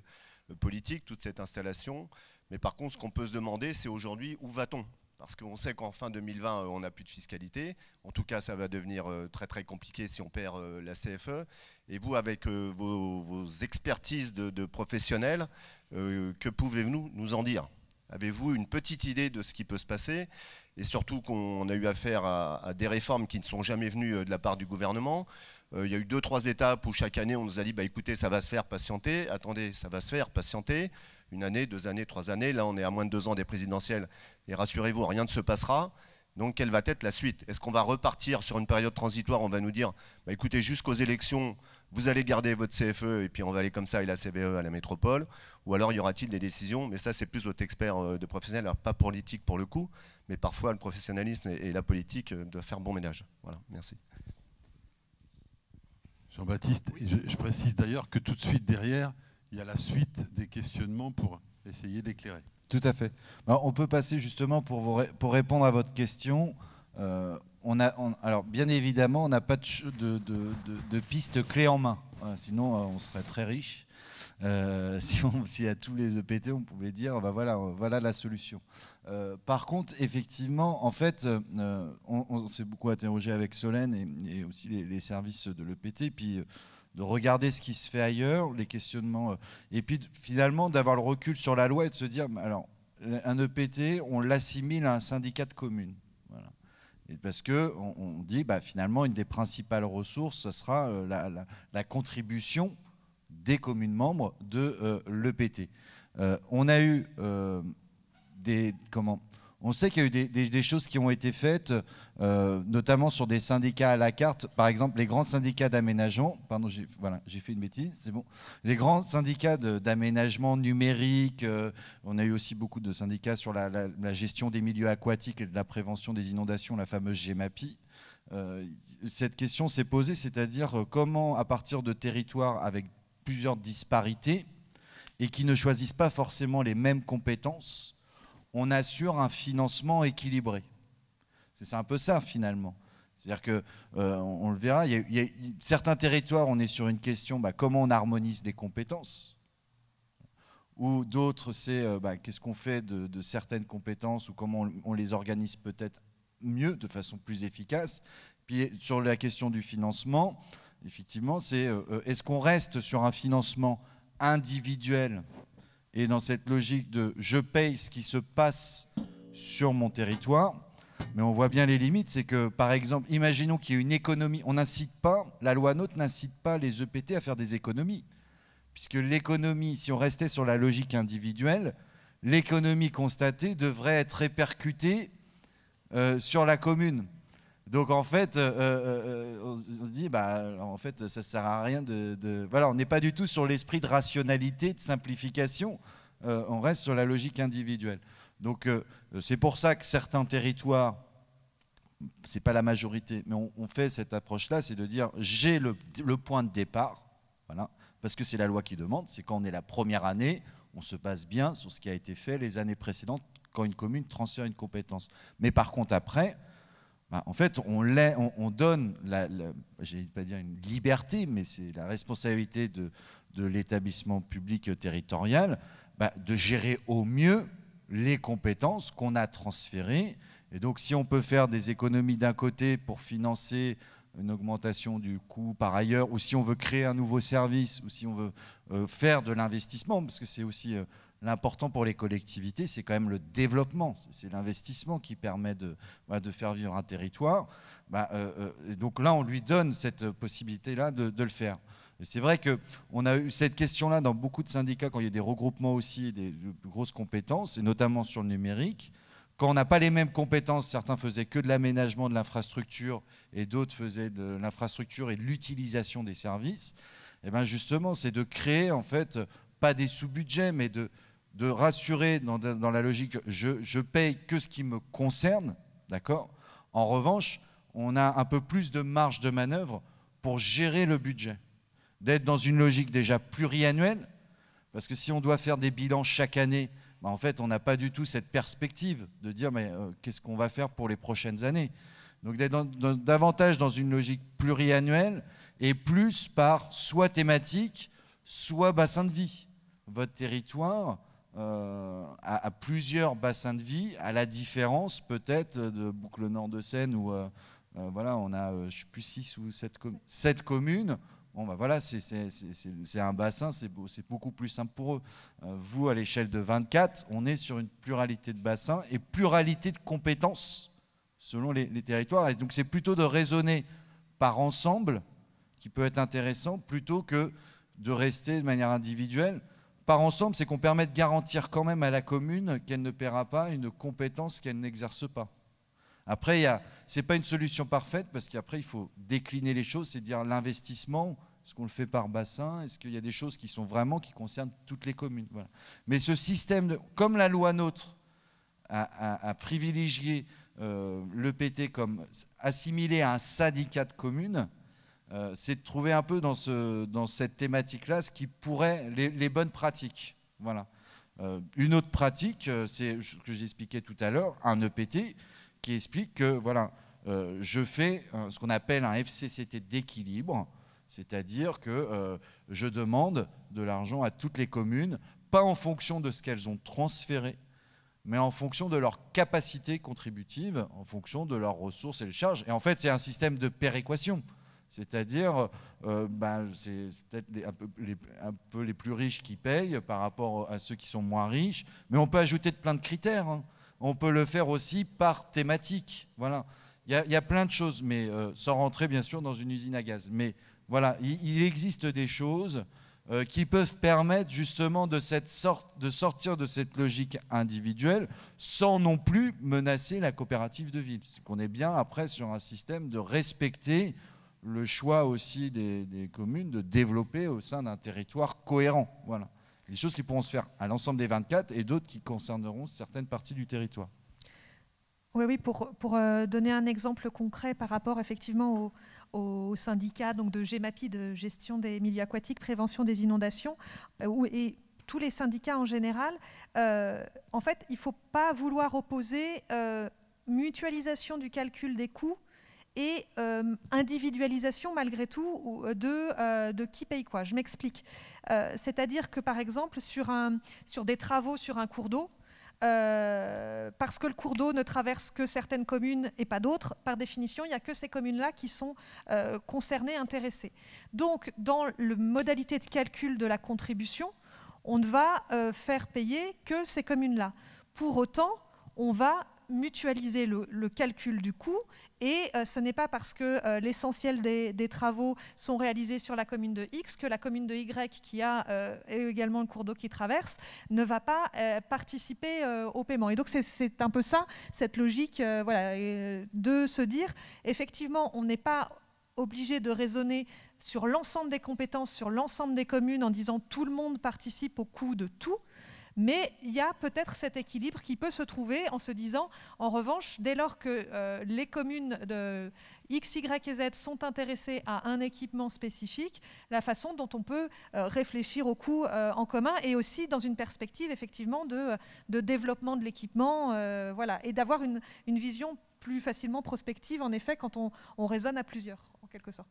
politique, toute cette installation. Mais par contre, ce qu'on peut se demander, c'est aujourd'hui, où va-t-on ? Parce qu'on sait qu'en fin 2020, on n'a plus de fiscalité. En tout cas, ça va devenir très très compliqué si on perd la CFE. Et vous, avec vos expertises de professionnels, que pouvez-vous nous en dire ? Avez-vous une petite idée de ce qui peut se passer ? Et surtout qu'on a eu affaire à des réformes qui ne sont jamais venues de la part du gouvernement. Il y a eu 2-3 étapes où chaque année on nous a dit écoutez, ça va se faire, patientez. Attendez, ça va se faire, patientez. 1 année, 2 années, 3 années. Là, on est à moins de 2 ans des présidentielles. Et rassurez-vous, rien ne se passera. Donc, quelle va être la suite ? Est-ce qu'on va repartir sur une période transitoire ? On va nous dire écoutez, jusqu'aux élections, vous allez garder votre CFE et puis on va aller comme ça et la CVE à la métropole. Ou alors, y aura-t-il des décisions ? Mais ça, c'est plus votre expert de professionnel, alors pas politique pour le coup, mais parfois le professionnalisme et la politique doivent faire bon ménage. Voilà, merci. Jean-Baptiste, je précise d'ailleurs que tout de suite derrière, il y a la suite des questionnements pour essayer d'éclairer. Tout à fait. Alors, on peut passer justement pour répondre à votre question. Alors, bien évidemment, on n'a pas de piste clé en main. Voilà, sinon, on serait très riche. Si à tous les EPT, on pouvait dire voilà la solution. Par contre, effectivement, en fait, on s'est beaucoup interrogé avec Solène et aussi les services de l'EPT, puis de regarder ce qui se fait ailleurs, les questionnements, et puis finalement d'avoir le recul sur la loi et de se dire, alors un EPT, on l'assimile à un syndicat de communes. Voilà. Et parce qu'on dit, finalement, une des principales ressources, ce sera la contribution des communes membres de l'EPT. On a eu on sait qu'il y a eu des choses qui ont été faites, notamment sur des syndicats à la carte. Par exemple, les grands syndicats d'aménagement, pardon, j'ai fait une bêtise, c'est bon. Les grands syndicats d'aménagement numérique, on a eu aussi beaucoup de syndicats sur la gestion des milieux aquatiques et de la prévention des inondations, la fameuse GEMAPI. Cette question s'est posée, c'est-à-dire comment, à partir de territoires avec plusieurs disparités et qui ne choisissent pas forcément les mêmes compétences, on assure un financement équilibré. C'est un peu ça, finalement. C'est-à-dire que, on le verra, il y a certains territoires, on est sur une question, comment on harmonise les compétences, ou d'autres, c'est qu'est-ce qu'on fait de certaines compétences, ou comment on les organise peut-être mieux, de façon plus efficace. Puis sur la question du financement, effectivement, c'est est-ce qu'on reste sur un financement individuel et dans cette logique de je paye ce qui se passe sur mon territoire, mais on voit bien les limites, c'est que par exemple, imaginons qu'il y ait une économie, la loi NOTRe n'incite pas les EPT à faire des économies, puisque l'économie, si on restait sur la logique individuelle, l'économie constatée devrait être répercutée sur la commune. Donc en fait, on se dit, en fait, ça ne sert à rien voilà, on n'est pas du tout sur l'esprit de rationalité, de simplification, on reste sur la logique individuelle. Donc c'est pour ça que certains territoires, ce n'est pas la majorité, mais on fait cette approche-là, c'est de dire, j'ai le point de départ, voilà, parce que c'est la loi qui demande, c'est quand on est la première année, on se base bien sur ce qui a été fait les années précédentes, quand une commune transfère une compétence. Mais par contre, après, en fait, on donne, je ne vais pas dire une liberté, mais c'est la responsabilité de l'établissement public territorial de gérer au mieux les compétences qu'on a transférées. Et donc, si on peut faire des économies d'un côté pour financer une augmentation du coût par ailleurs, ou si on veut créer un nouveau service, ou si on veut faire de l'investissement, parce que c'est aussi... l'important pour les collectivités, c'est quand même le développement, c'est l'investissement qui permet de faire vivre un territoire. Donc là, on lui donne cette possibilité-là de le faire. C'est vrai qu'on a eu cette question-là dans beaucoup de syndicats, quand il y a des regroupements aussi, de grosses compétences, et notamment sur le numérique. Quand on n'a pas les mêmes compétences, certains faisaient que de l'aménagement de l'infrastructure, et d'autres faisaient de l'infrastructure et de l'utilisation des services. Et bien justement, c'est de créer, en fait, pas des sous-budgets, mais de rassurer dans la logique je paye que ce qui me concerne, d'accord. En revanche, on a un peu plus de marge de manœuvre pour gérer le budget, d'être dans une logique déjà pluriannuelle, parce que si on doit faire des bilans chaque année, en fait, on n'a pas du tout cette perspective de dire qu'est-ce qu'on va faire pour les prochaines années. Donc d'être davantage dans une logique pluriannuelle et plus par soit thématique, soit bassin de vie. Votre territoire a plusieurs bassins de vie, à la différence peut-être de Boucle Nord de Seine où voilà, on a, je ne sais plus, 6 ou 7 communes. Bon, voilà, c'est un bassin, c'est beaucoup plus simple pour eux. Vous, à l'échelle de 24, on est sur une pluralité de bassins et pluralité de compétences selon les territoires. Et donc c'est plutôt de raisonner par ensemble qui peut être intéressant plutôt que de rester de manière individuelle. Par ensemble, c'est qu'on permet de garantir quand même à la commune qu'elle ne paiera pas une compétence qu'elle n'exerce pas. Après, ce n'est pas une solution parfaite parce qu'après, il faut décliner les choses, c'est dire l'investissement, est-ce qu'on le fait par bassin, est-ce qu'il y a des choses qui sont vraiment qui concernent toutes les communes. Voilà. Mais ce système, comme la loi NOTRe a privilégié l'EPT comme assimilé à un syndicat de communes, c'est de trouver un peu dans cette thématique-là ce qui pourrait, les bonnes pratiques. Voilà. Une autre pratique, c'est ce que j'expliquais tout à l'heure, un EPT qui explique que voilà, je fais ce qu'on appelle un FCCT d'équilibre, c'est-à-dire que je demande de l'argent à toutes les communes, pas en fonction de ce qu'elles ont transféré, mais en fonction de leur capacité contributive, en fonction de leurs ressources et les charges. Et en fait, c'est un système de péréquation. C'est-à-dire, c'est peut-être un peu les plus riches qui payent par rapport à ceux qui sont moins riches, mais on peut ajouter plein de critères. Hein. On peut le faire aussi par thématique. Voilà. Il y a plein de choses, mais sans rentrer bien sûr dans une usine à gaz. Mais voilà, il existe des choses qui peuvent permettre justement de sortir de cette logique individuelle sans non plus menacer la coopérative de ville. C'est qu'on est bien après sur un système de respecter le choix aussi des communes de développer au sein d'un territoire cohérent. Voilà. Des choses qui pourront se faire à l'ensemble des 24 et d'autres qui concerneront certaines parties du territoire. Oui, pour donner un exemple concret par rapport effectivement au syndicat donc de GEMAPI, de gestion des milieux aquatiques, prévention des inondations, et tous les syndicats en général, en fait, il ne faut pas vouloir opposer mutualisation du calcul des coûts et individualisation malgré tout de qui paye quoi. Je m'explique. C'est-à-dire que par exemple sur des travaux sur un cours d'eau, parce que le cours d'eau ne traverse que certaines communes et pas d'autres, par définition, il n'y a que ces communes-là qui sont concernées, intéressées. Donc, dans la modalité de calcul de la contribution, on ne va faire payer que ces communes-là. Pour autant, on va mutualiser le calcul du coût et ce n'est pas parce que l'essentiel des travaux sont réalisés sur la commune de X que la commune de Y qui a également le cours d'eau qui traverse ne va pas participer au paiement. Et donc c'est un peu ça, cette logique de se dire effectivement on n'est pas obligé de raisonner sur l'ensemble des compétences, sur l'ensemble des communes en disant tout le monde participe au coût de tout. Mais il y a peut-être cet équilibre qui peut se trouver en se disant, en revanche, dès lors que les communes de X, Y et Z sont intéressées à un équipement spécifique, la façon dont on peut réfléchir au coût en commun et aussi dans une perspective effectivement de développement de l'équipement, voilà, et d'avoir une vision plus facilement prospective, en effet, quand on raisonne à plusieurs, en quelque sorte.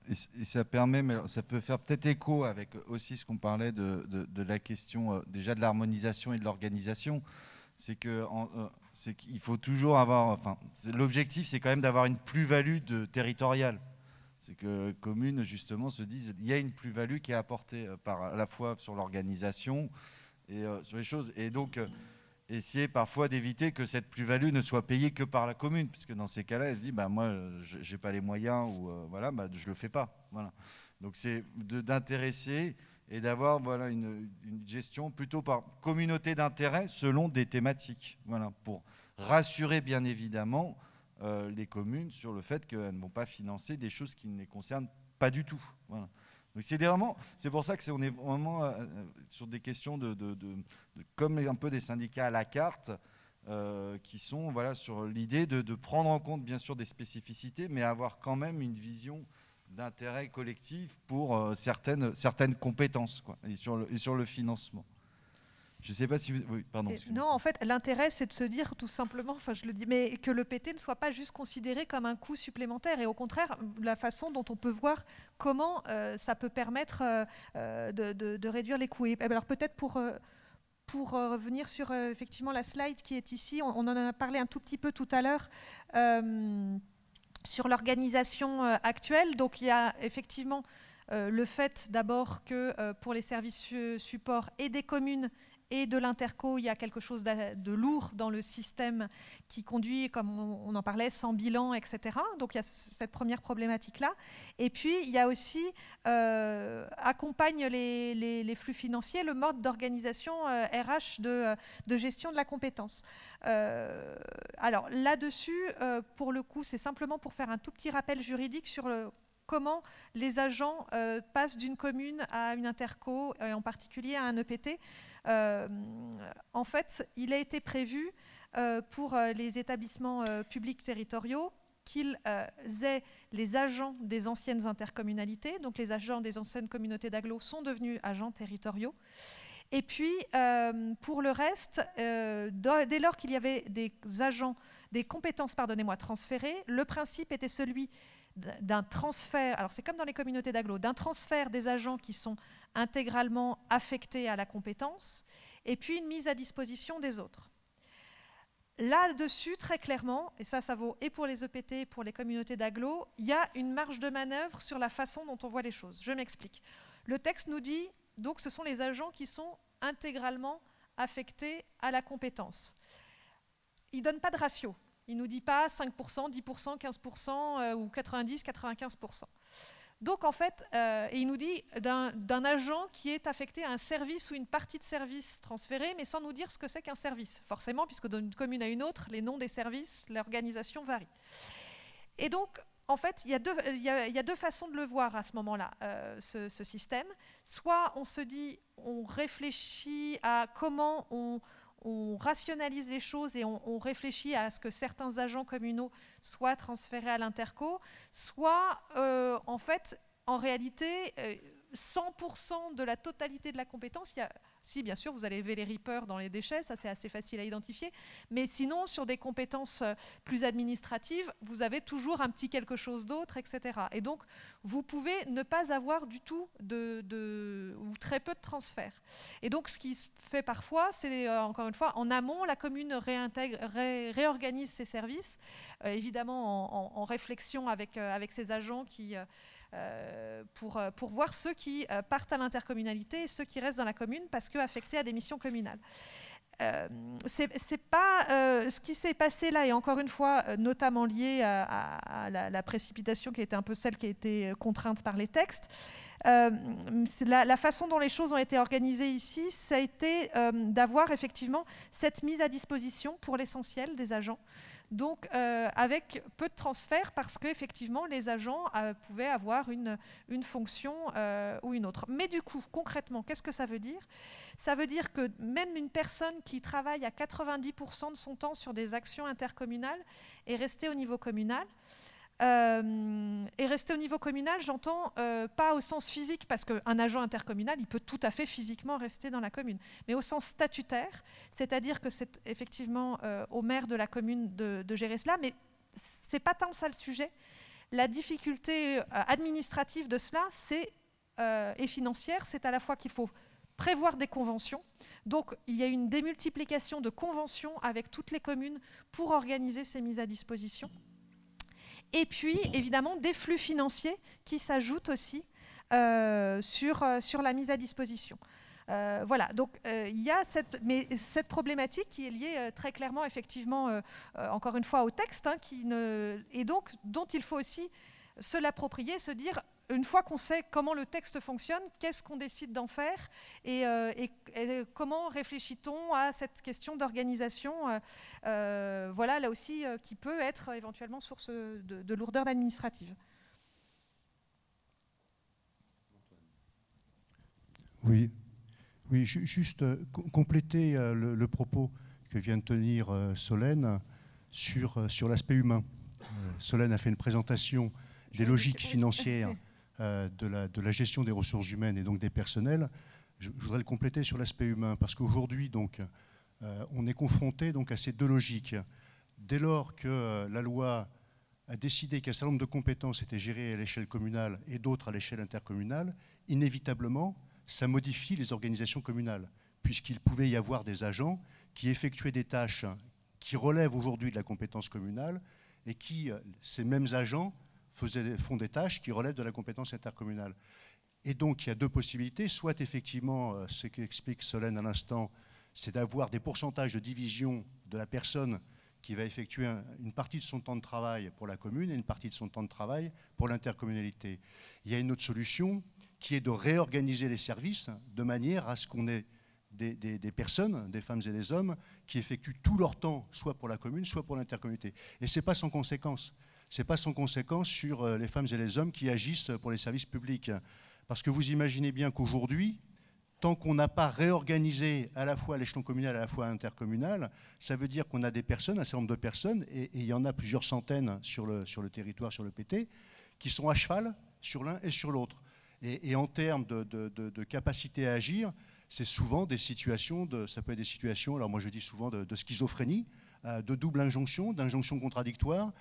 Et ça permet, mais ça peut faire peut-être écho avec aussi ce qu'on parlait de la question déjà de l'harmonisation et de l'organisation. C'est qu'il faut toujours avoir, enfin, l'objectif c'est quand même d'avoir une plus-value territoriale. C'est que les communes justement se disent il y a une plus-value qui est apportée à la fois sur l'organisation et sur les choses. Et donc essayer parfois d'éviter que cette plus-value ne soit payée que par la commune, puisque dans ces cas-là, elle se dit moi, j'ai pas les moyens ou voilà, je le fais pas. Voilà. Donc c'est d'intéresser et d'avoir une gestion plutôt par communauté d'intérêt selon des thématiques. Voilà, pour rassurer bien évidemment les communes sur le fait qu'elles ne vont pas financer des choses qui ne les concernent pas du tout. Voilà. Donc c'est pour ça que on est vraiment sur des questions comme un peu des syndicats à la carte qui sont sur l'idée de prendre en compte bien sûr des spécificités, mais avoir quand même une vision d'intérêt collectif pour certaines compétences quoi, et sur le financement. Je ne sais pas si vous... Oui, pardon. Non, en fait, l'intérêt, c'est de se dire tout simplement, enfin je le dis, mais que le PT ne soit pas juste considéré comme un coût supplémentaire et au contraire, la façon dont on peut voir comment ça peut permettre de réduire les coûts. Et alors peut-être pour revenir sur effectivement la slide qui est ici, on en a parlé un tout petit peu tout à l'heure, sur l'organisation actuelle. Donc il y a effectivement le fait d'abord que pour les services supports et des communes et de l'interco, il y a quelque chose de lourd dans le système qui conduit, comme on en parlait, sans bilan, etc. Donc il y a cette première problématique-là. Et puis il y a aussi, accompagne les flux financiers, le mode d'organisation RH de gestion de la compétence. Alors là-dessus, pour le coup, c'est simplement pour faire un tout petit rappel juridique sur comment les agents passent d'une commune à une interco, et en particulier à un EPT. En fait, il a été prévu pour les établissements publics territoriaux qu'ils aient les agents des anciennes intercommunalités, donc les agents des anciennes communautés d'agglo sont devenus agents territoriaux. Et puis, pour le reste, dès lors qu'il y avait des compétences transférées, le principe était celui d'un transfert, alors c'est comme dans les communautés d'agglo, d'un transfert des agents qui sont intégralement affectés à la compétence, et puis une mise à disposition des autres. Là-dessus, très clairement, et ça vaut et pour les EPT et pour les communautés d'agglo, il y a une marge de manœuvre sur la façon dont on voit les choses. Je m'explique. Le texte nous dit, donc, ce sont les agents qui sont intégralement affectés à la compétence. Il ne donne pas de ratio. Il ne nous dit pas 5%, 10%, 15% ou 90, 95%. Donc en fait, et il nous dit d'un agent qui est affecté à un service ou une partie de service transféré, mais sans nous dire ce que c'est qu'un service. Forcément, puisque d'une commune à une autre, les noms des services, l'organisation varie. Et donc, en fait, il y a deux façons de le voir à ce moment-là, ce système. Soit on se dit, on réfléchit à comment on rationalise les choses et on réfléchit à ce que certains agents communaux soient transférés à l'interco, soit en fait, en réalité, 100% de la totalité de la compétence, si bien sûr vous allez élever les reapers dans les déchets, ça c'est assez facile à identifier, mais sinon sur des compétences plus administratives, vous avez toujours un petit quelque chose d'autre, etc. Et donc vous pouvez ne pas avoir du tout ou très peu de transferts. Et donc ce qui se fait parfois, c'est encore une fois en amont, la commune réorganise ses services, évidemment en réflexion avec ses agents pour voir ceux qui partent à l'intercommunalité et ceux qui restent dans la commune parce qu'affectés à des missions communales. C'est pas ce qui s'est passé là, et encore une fois, notamment lié à la précipitation qui a été un peu celle qui a été contrainte par les textes. La façon dont les choses ont été organisées ici, ça a été d'avoir effectivement cette mise à disposition pour l'essentiel des agents. Donc avec peu de transferts parce qu'effectivement les agents pouvaient avoir une fonction ou une autre. Mais du coup, concrètement, qu'est-ce que ça veut dire? Ça veut dire que même une personne qui travaille à 90% de son temps sur des actions intercommunales est restée au niveau communal. Et rester au niveau communal, j'entends pas au sens physique, parce qu'un agent intercommunal, il peut tout à fait physiquement rester dans la commune, mais au sens statutaire, c'est-à-dire que c'est effectivement au maire de la commune de gérer cela, mais c'est pas tant ça le sujet. La difficulté administrative de cela, et financière, c'est à la fois qu'il faut prévoir des conventions. Donc il y a une démultiplication de conventions avec toutes les communes pour organiser ces mises à disposition. Et puis, évidemment, des flux financiers qui s'ajoutent aussi sur la mise à disposition. Voilà, donc il y a cette problématique qui est liée très clairement, effectivement, encore une fois, au texte, et donc dont il faut aussi se l'approprier, se dire, une fois qu'on sait comment le texte fonctionne, qu'est-ce qu'on décide d'en faire et comment réfléchit-on à cette question d'organisation, voilà, là aussi, qui peut être éventuellement source de lourdeur administrative. Oui, juste compléter le propos que vient de tenir Solène sur l'aspect humain. Solène a fait une présentation des logiques financières de la gestion des ressources humaines et donc des personnels. Je voudrais le compléter sur l'aspect humain, parce qu'aujourd'hui, on est confronté à ces deux logiques. Dès lors que la loi a décidé qu'un certain nombre de compétences étaient gérées à l'échelle communale et d'autres à l'échelle intercommunale, inévitablement, ça modifie les organisations communales, puisqu'il pouvait y avoir des agents qui effectuaient des tâches qui relèvent aujourd'hui de la compétence communale et qui, ces mêmes agents, font des tâches qui relèvent de la compétence intercommunale. Et donc, il y a deux possibilités. Soit, effectivement, ce qu'explique Solène à l'instant, c'est d'avoir des pourcentages de division de la personne qui va effectuer une partie de son temps de travail pour la commune et une partie de son temps de travail pour l'intercommunalité. Il y a une autre solution qui est de réorganiser les services de manière à ce qu'on ait des personnes, des femmes et des hommes, qui effectuent tout leur temps, soit pour la commune, soit pour l'intercommunalité. Et ce n'est pas sans conséquence. Ce n'est pas sans conséquence sur les femmes et les hommes qui agissent pour les services publics. Parce que vous imaginez bien qu'aujourd'hui, tant qu'on n'a pas réorganisé à la fois à l'échelon communal et à la fois intercommunal, ça veut dire qu'on a des personnes, un certain nombre de personnes, et il y en a plusieurs centaines sur le territoire, sur le PT, qui sont à cheval sur l'un et sur l'autre. Et en termes de capacité à agir, c'est souvent des situations, ça peut être des situations, alors moi je dis souvent de schizophrénie, de double injonction, d'injonction contradictoire,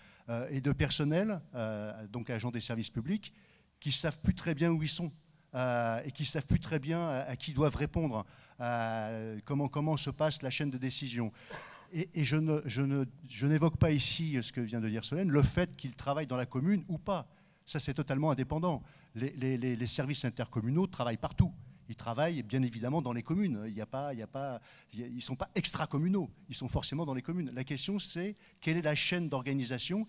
et de personnel, donc agents des services publics, qui ne savent plus très bien où ils sont, et qui ne savent plus très bien à qui doivent répondre, comment se passe la chaîne de décision. Et je n'évoque pas ici ce que vient de dire Solène, le fait qu'ils travaillent dans la commune ou pas. Ça, c'est totalement indépendant. Les services intercommunaux travaillent partout. Ils travaillent bien évidemment dans les communes. Ils ne sont pas extra-communaux. Ils sont forcément dans les communes. La question, c'est quelle est la chaîne d'organisation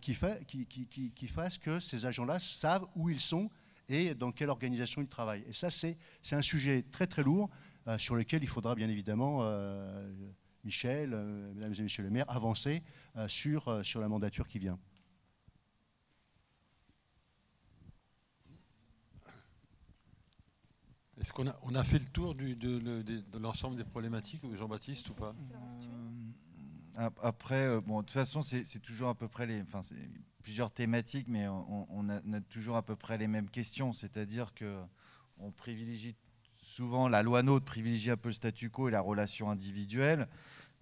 qui fasse que ces agents-là savent où ils sont et dans quelle organisation ils travaillent. Et ça, c'est un sujet très très lourd sur lequel il faudra bien évidemment... Michel, mesdames et messieurs les maires, avancer sur la mandature qui vient. Est-ce qu'on a fait le tour de l'ensemble des problématiques, Jean-Baptiste, ou pas? Après, bon, de toute façon, c'est toujours à peu près plusieurs thématiques, mais on a toujours à peu près les mêmes questions. C'est-à-dire qu'on privilégie souvent, la loi NOTRe privilégie un peu le statu quo et la relation individuelle,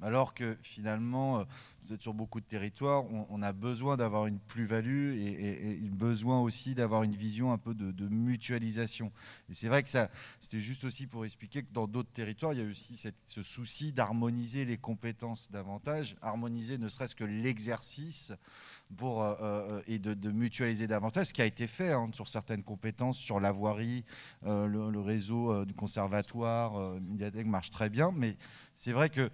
alors que finalement, vous êtes sur beaucoup de territoires, on a besoin d'avoir une plus-value et besoin aussi d'avoir une vision un peu de mutualisation. Et c'est vrai que c'était juste aussi pour expliquer que dans d'autres territoires, il y a aussi ce souci d'harmoniser les compétences davantage, harmoniser ne serait-ce que l'exercice et de mutualiser davantage, ce qui a été fait sur certaines compétences, sur la voirie, le réseau du conservatoire, médiathèque marche très bien, mais c'est vrai que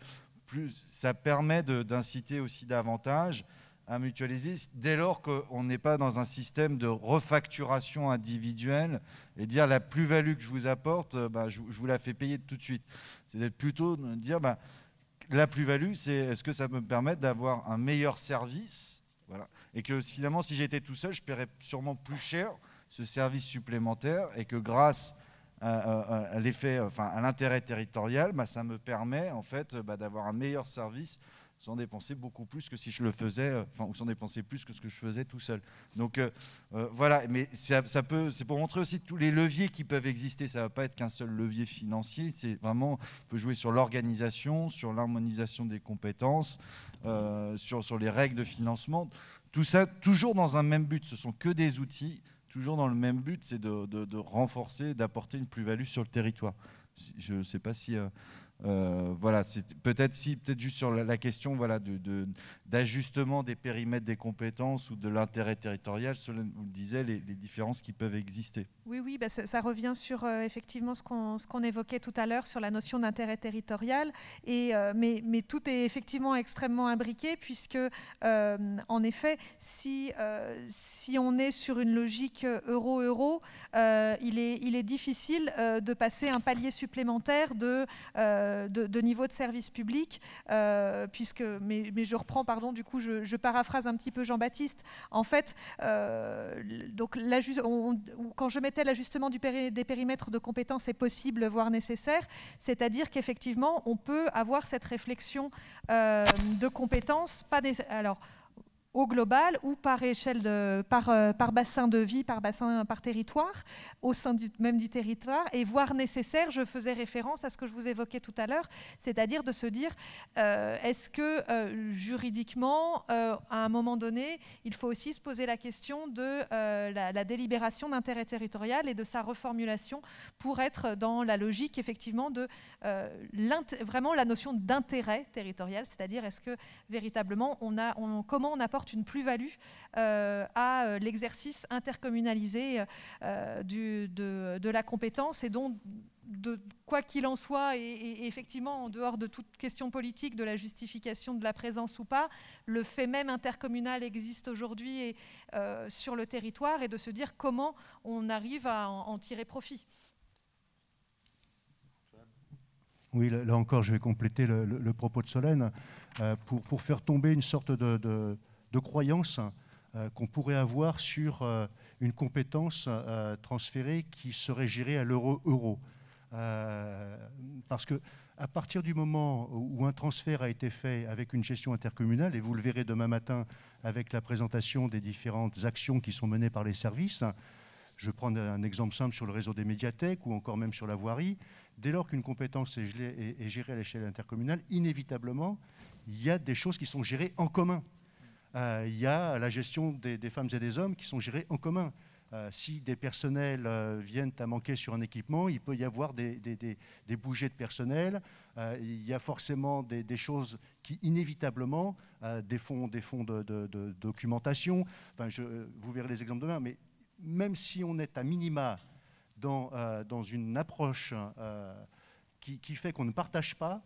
ça permet d'inciter aussi davantage à mutualiser dès lors qu'on n'est pas dans un système de refacturation individuelle et dire la plus-value que je vous apporte, je vous la fais payer tout de suite. C'est plutôt de dire la plus-value, c'est est-ce que ça peut me permettre d'avoir un meilleur service, voilà, et que finalement si j'étais tout seul, je paierais sûrement plus cher ce service supplémentaire et que grâce à l'effet, à l'intérêt territorial, ça me permet en fait d'avoir un meilleur service sans dépenser beaucoup plus que si je le faisais, ou sans dépenser plus que ce que je faisais tout seul. Donc voilà, mais c'est pour montrer aussi tous les leviers qui peuvent exister. Ça ne va pas être qu'un seul levier financier, c'est vraiment, on peut jouer sur l'organisation, sur l'harmonisation des compétences, sur les règles de financement. Tout ça, toujours dans un même but, ce sont que des outils, toujours dans le même but, c'est de renforcer, d'apporter une plus-value sur le territoire. Je ne sais pas si... voilà, c'est peut-être juste sur la question d'ajustement des périmètres des compétences ou de l'intérêt territorial, Solène vous le disait, les différences qui peuvent exister. Oui, ça revient sur effectivement ce qu'on évoquait tout à l'heure sur la notion d'intérêt territorial. Mais tout est effectivement extrêmement imbriqué puisque, en effet, si on est sur une logique euro-euro, il est difficile de passer un palier supplémentaire de niveau de service public, mais je reprends, pardon, du coup, je paraphrase un petit peu Jean-Baptiste. En fait, donc, quand je mettais l'ajustement des périmètres de compétences est possible, voire nécessaire, c'est-à-dire qu'effectivement, on peut avoir cette réflexion de compétences, alors au global ou par échelle par bassin de vie, par territoire, au sein même du territoire, et voire nécessaire, je faisais référence à ce que je vous évoquais tout à l'heure, c'est-à-dire de se dire, est-ce que juridiquement, à un moment donné, il faut aussi se poser la question de la délibération d'intérêt territorial et de sa reformulation pour être dans la logique, effectivement, de vraiment la notion d'intérêt territorial, c'est-à-dire est-ce que véritablement, comment on apporte une plus-value à l'exercice intercommunalisé de la compétence et dont, quoi qu'il en soit, et effectivement en dehors de toute question politique, de la justification de la présence ou pas, le fait même intercommunal existe aujourd'hui sur le territoire et de se dire comment on arrive à en tirer profit. Oui, là encore, je vais compléter le propos de Solène pour faire tomber une sorte de croyance qu'on pourrait avoir sur une compétence transférée qui serait gérée à l'euro. Parce qu'à partir du moment où un transfert a été fait avec une gestion intercommunale, et vous le verrez demain matin avec la présentation des différentes actions qui sont menées par les services, je prends un exemple simple sur le réseau des médiathèques ou encore même sur la voirie, dès lors qu'une compétence est gérée à l'échelle intercommunale, inévitablement, il y a des choses qui sont gérées en commun. Il y a la gestion des femmes et des hommes qui sont gérés en commun. Si des personnels viennent à manquer sur un équipement, il peut y avoir des bougées de personnel. Il y a forcément des choses qui, inévitablement, des fonds de documentation. Enfin, vous verrez les exemples demain. Mais même si on est à minima dans une approche qui fait qu'on ne partage pas,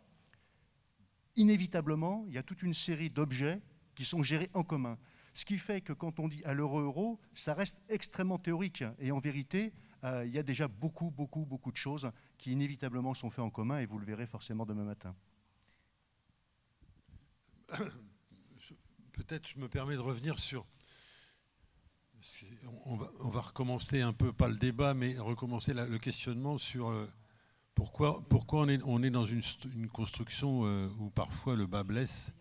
inévitablement, il y a toute une série d'objets qui sont gérés en commun. Ce qui fait que quand on dit à l'euro, ça reste extrêmement théorique. Et en vérité, il y a déjà beaucoup de choses qui inévitablement sont faites en commun, et vous le verrez forcément demain matin. Peut-être je me permets de revenir sur... On va recommencer un peu, pas le débat, mais recommencer le questionnement sur pourquoi on est dans une construction où parfois le bas blesse.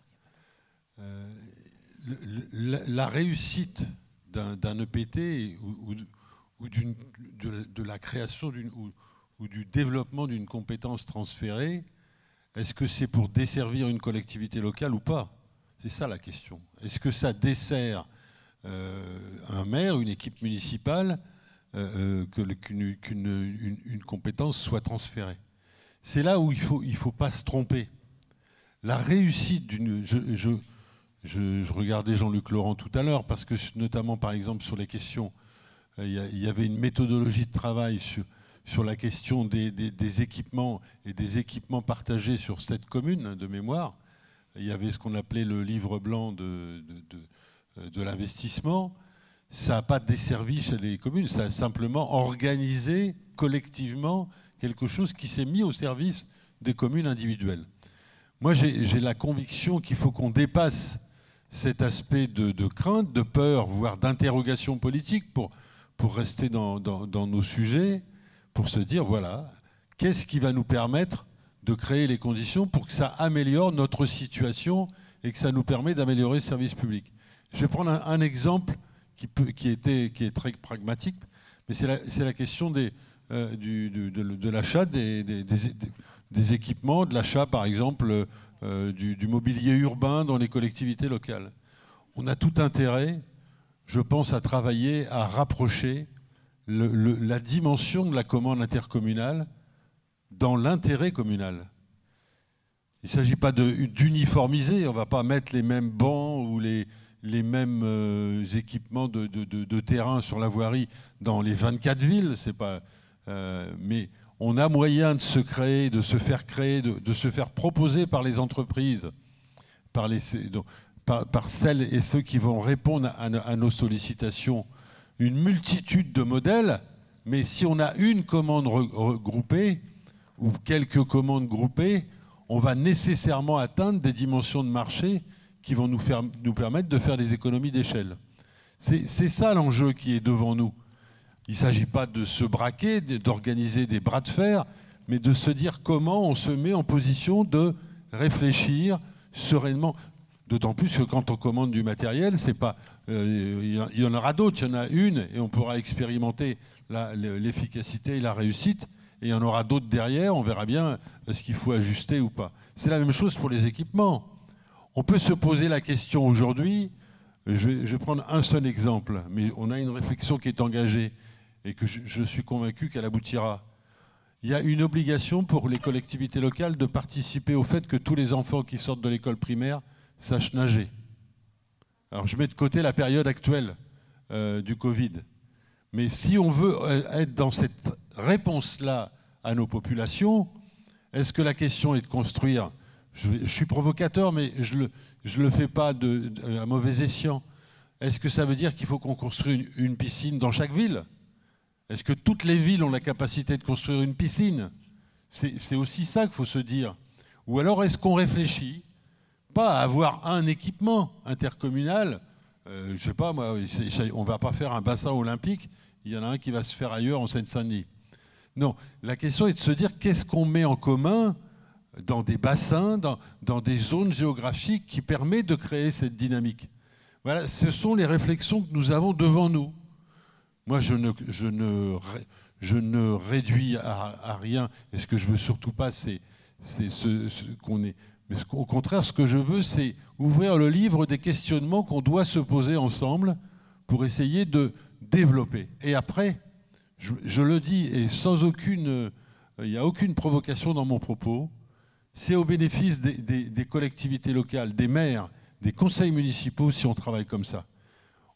La réussite d'un EPT ou de la création ou du développement d'une compétence transférée, est-ce que c'est pour desservir une collectivité locale ou pas? C'est ça la question. Est-ce que ça dessert un maire, une équipe municipale, qu'une compétence soit transférée? C'est là où il faut pas se tromper. La réussite d'une... Je regardais Jean-Luc Laurent tout à l'heure, parce que notamment, par exemple, sur les questions, il y avait une méthodologie de travail sur la question des équipements et des équipements partagés sur cette commune de mémoire. Il y avait ce qu'on appelait le livre blanc de l'investissement. Ça n'a pas desservi chez les communes, ça a simplement organisé collectivement quelque chose qui s'est mis au service des communes individuelles. Moi, j'ai la conviction qu'il faut qu'on dépasse cet aspect de crainte, de peur, voire d'interrogation politique pour rester dans nos sujets, pour se dire, voilà, qu'est-ce qui va nous permettre de créer les conditions pour que ça améliore notre situation et que ça nous permet d'améliorer le service public. Je vais prendre un exemple qui est très pragmatique, mais c'est la question de l'achat des équipements, de l'achat par exemple du mobilier urbain dans les collectivités locales. On a tout intérêt, je pense, à travailler, à rapprocher la dimension de la commande intercommunale dans l'intérêt communal. Il ne s'agit pas d'uniformiser, on ne va pas mettre les mêmes bancs ou les mêmes équipements de terrain sur la voirie dans les 24 villes, c'est pas, mais on a moyen de se créer, de se faire proposer par les entreprises, par celles et ceux qui vont répondre à nos sollicitations, une multitude de modèles, mais si on a une commande regroupée ou quelques commandes groupées, on va nécessairement atteindre des dimensions de marché qui vont nous permettre de faire des économies d'échelle. C'est ça l'enjeu qui est devant nous. Il ne s'agit pas de se braquer, d'organiser des bras de fer, mais de se dire comment on se met en position de réfléchir sereinement. D'autant plus que quand on commande du matériel, c'est pas, il y en aura d'autres, il y en a une et on pourra expérimenter l'efficacité et la réussite. Et il y en aura d'autres derrière, on verra bien ce qu'il faut ajuster ou pas. C'est la même chose pour les équipements. On peut se poser la question aujourd'hui, je vais prendre un seul exemple, mais on a une réflexion qui est engagée et que je suis convaincu qu'elle aboutira. Il y a une obligation pour les collectivités locales de participer au fait que tous les enfants qui sortent de l'école primaire sachent nager. Alors je mets de côté la période actuelle du Covid. Mais si on veut être dans cette réponse-là à nos populations, est-ce que la question est de construire, je suis provocateur, mais je le fais pas à mauvais escient, est-ce que ça veut dire qu'il faut qu'on construise une piscine dans chaque ville? Est-ce que toutes les villes ont la capacité de construire une piscine? C'est aussi ça qu'il faut se dire. Ou alors est-ce qu'on réfléchit pas à avoir un équipement intercommunal, je sais pas moi, on va pas faire un bassin olympique, il y en a un qui va se faire ailleurs en Seine-Saint-Denis. Non, la question est de se dire qu'est-ce qu'on met en commun dans des bassins, dans des zones géographiques qui permettent de créer cette dynamique. Voilà, ce sont les réflexions que nous avons devant nous. Moi, je ne réduis à rien, et ce que je veux surtout pas, c'est ce qu'on est. Mais au contraire, ce que je veux, c'est ouvrir le livre des questionnements qu'on doit se poser ensemble pour essayer de développer. Et après, je le dis, et sans aucune... il n'y a aucune provocation dans mon propos, c'est au bénéfice des collectivités locales, des maires, des conseils municipaux si on travaille comme ça.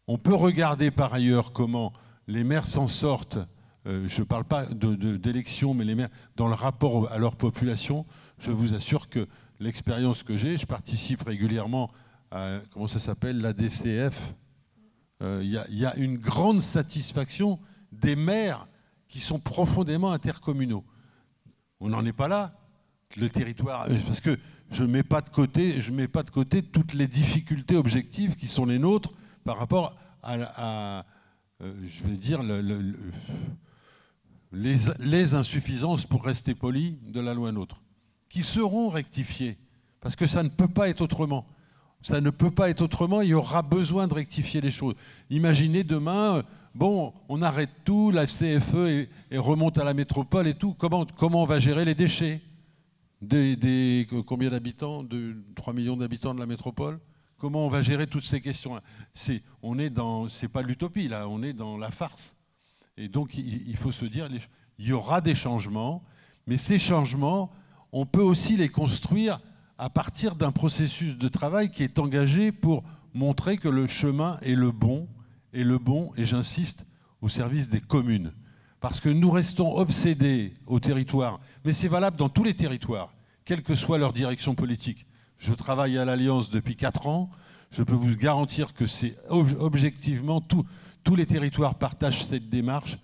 On peut regarder par ailleurs comment les maires s'en sortent, je ne parle pas d'élections, mais les maires, dans le rapport à leur population, je vous assure que l'expérience que j'ai, je participe régulièrement à, comment ça s'appelle, l'ADCF, il y a une grande satisfaction des maires qui sont profondément intercommunaux. On n'en est pas là. Le territoire, parce que je ne mets pas de côté toutes les difficultés objectives qui sont les nôtres par rapport à je vais dire, les insuffisances, pour rester poli, de la loi NOTRe, qui seront rectifiées, parce que ça ne peut pas être autrement. Ça ne peut pas être autrement, il y aura besoin de rectifier les choses. Imaginez demain, bon, on arrête tout, la CFE et remonte à la métropole et tout, comment on va gérer les déchets combien d'habitants, 3 millions d'habitants de la métropole? Comment on va gérer toutes ces questions-là? C'est pas l'utopie, là, on est dans la farce. Et donc, il faut se dire, il y aura des changements, mais ces changements, on peut aussi les construire à partir d'un processus de travail qui est engagé pour montrer que le chemin est le bon, et j'insiste, au service des communes. Parce que nous restons obsédés au territoire, mais c'est valable dans tous les territoires, quelle que soit leur direction politique. Je travaille à l'Alliance depuis 4 ans, je peux vous garantir que c'est objectivement, tous les territoires partagent cette démarche.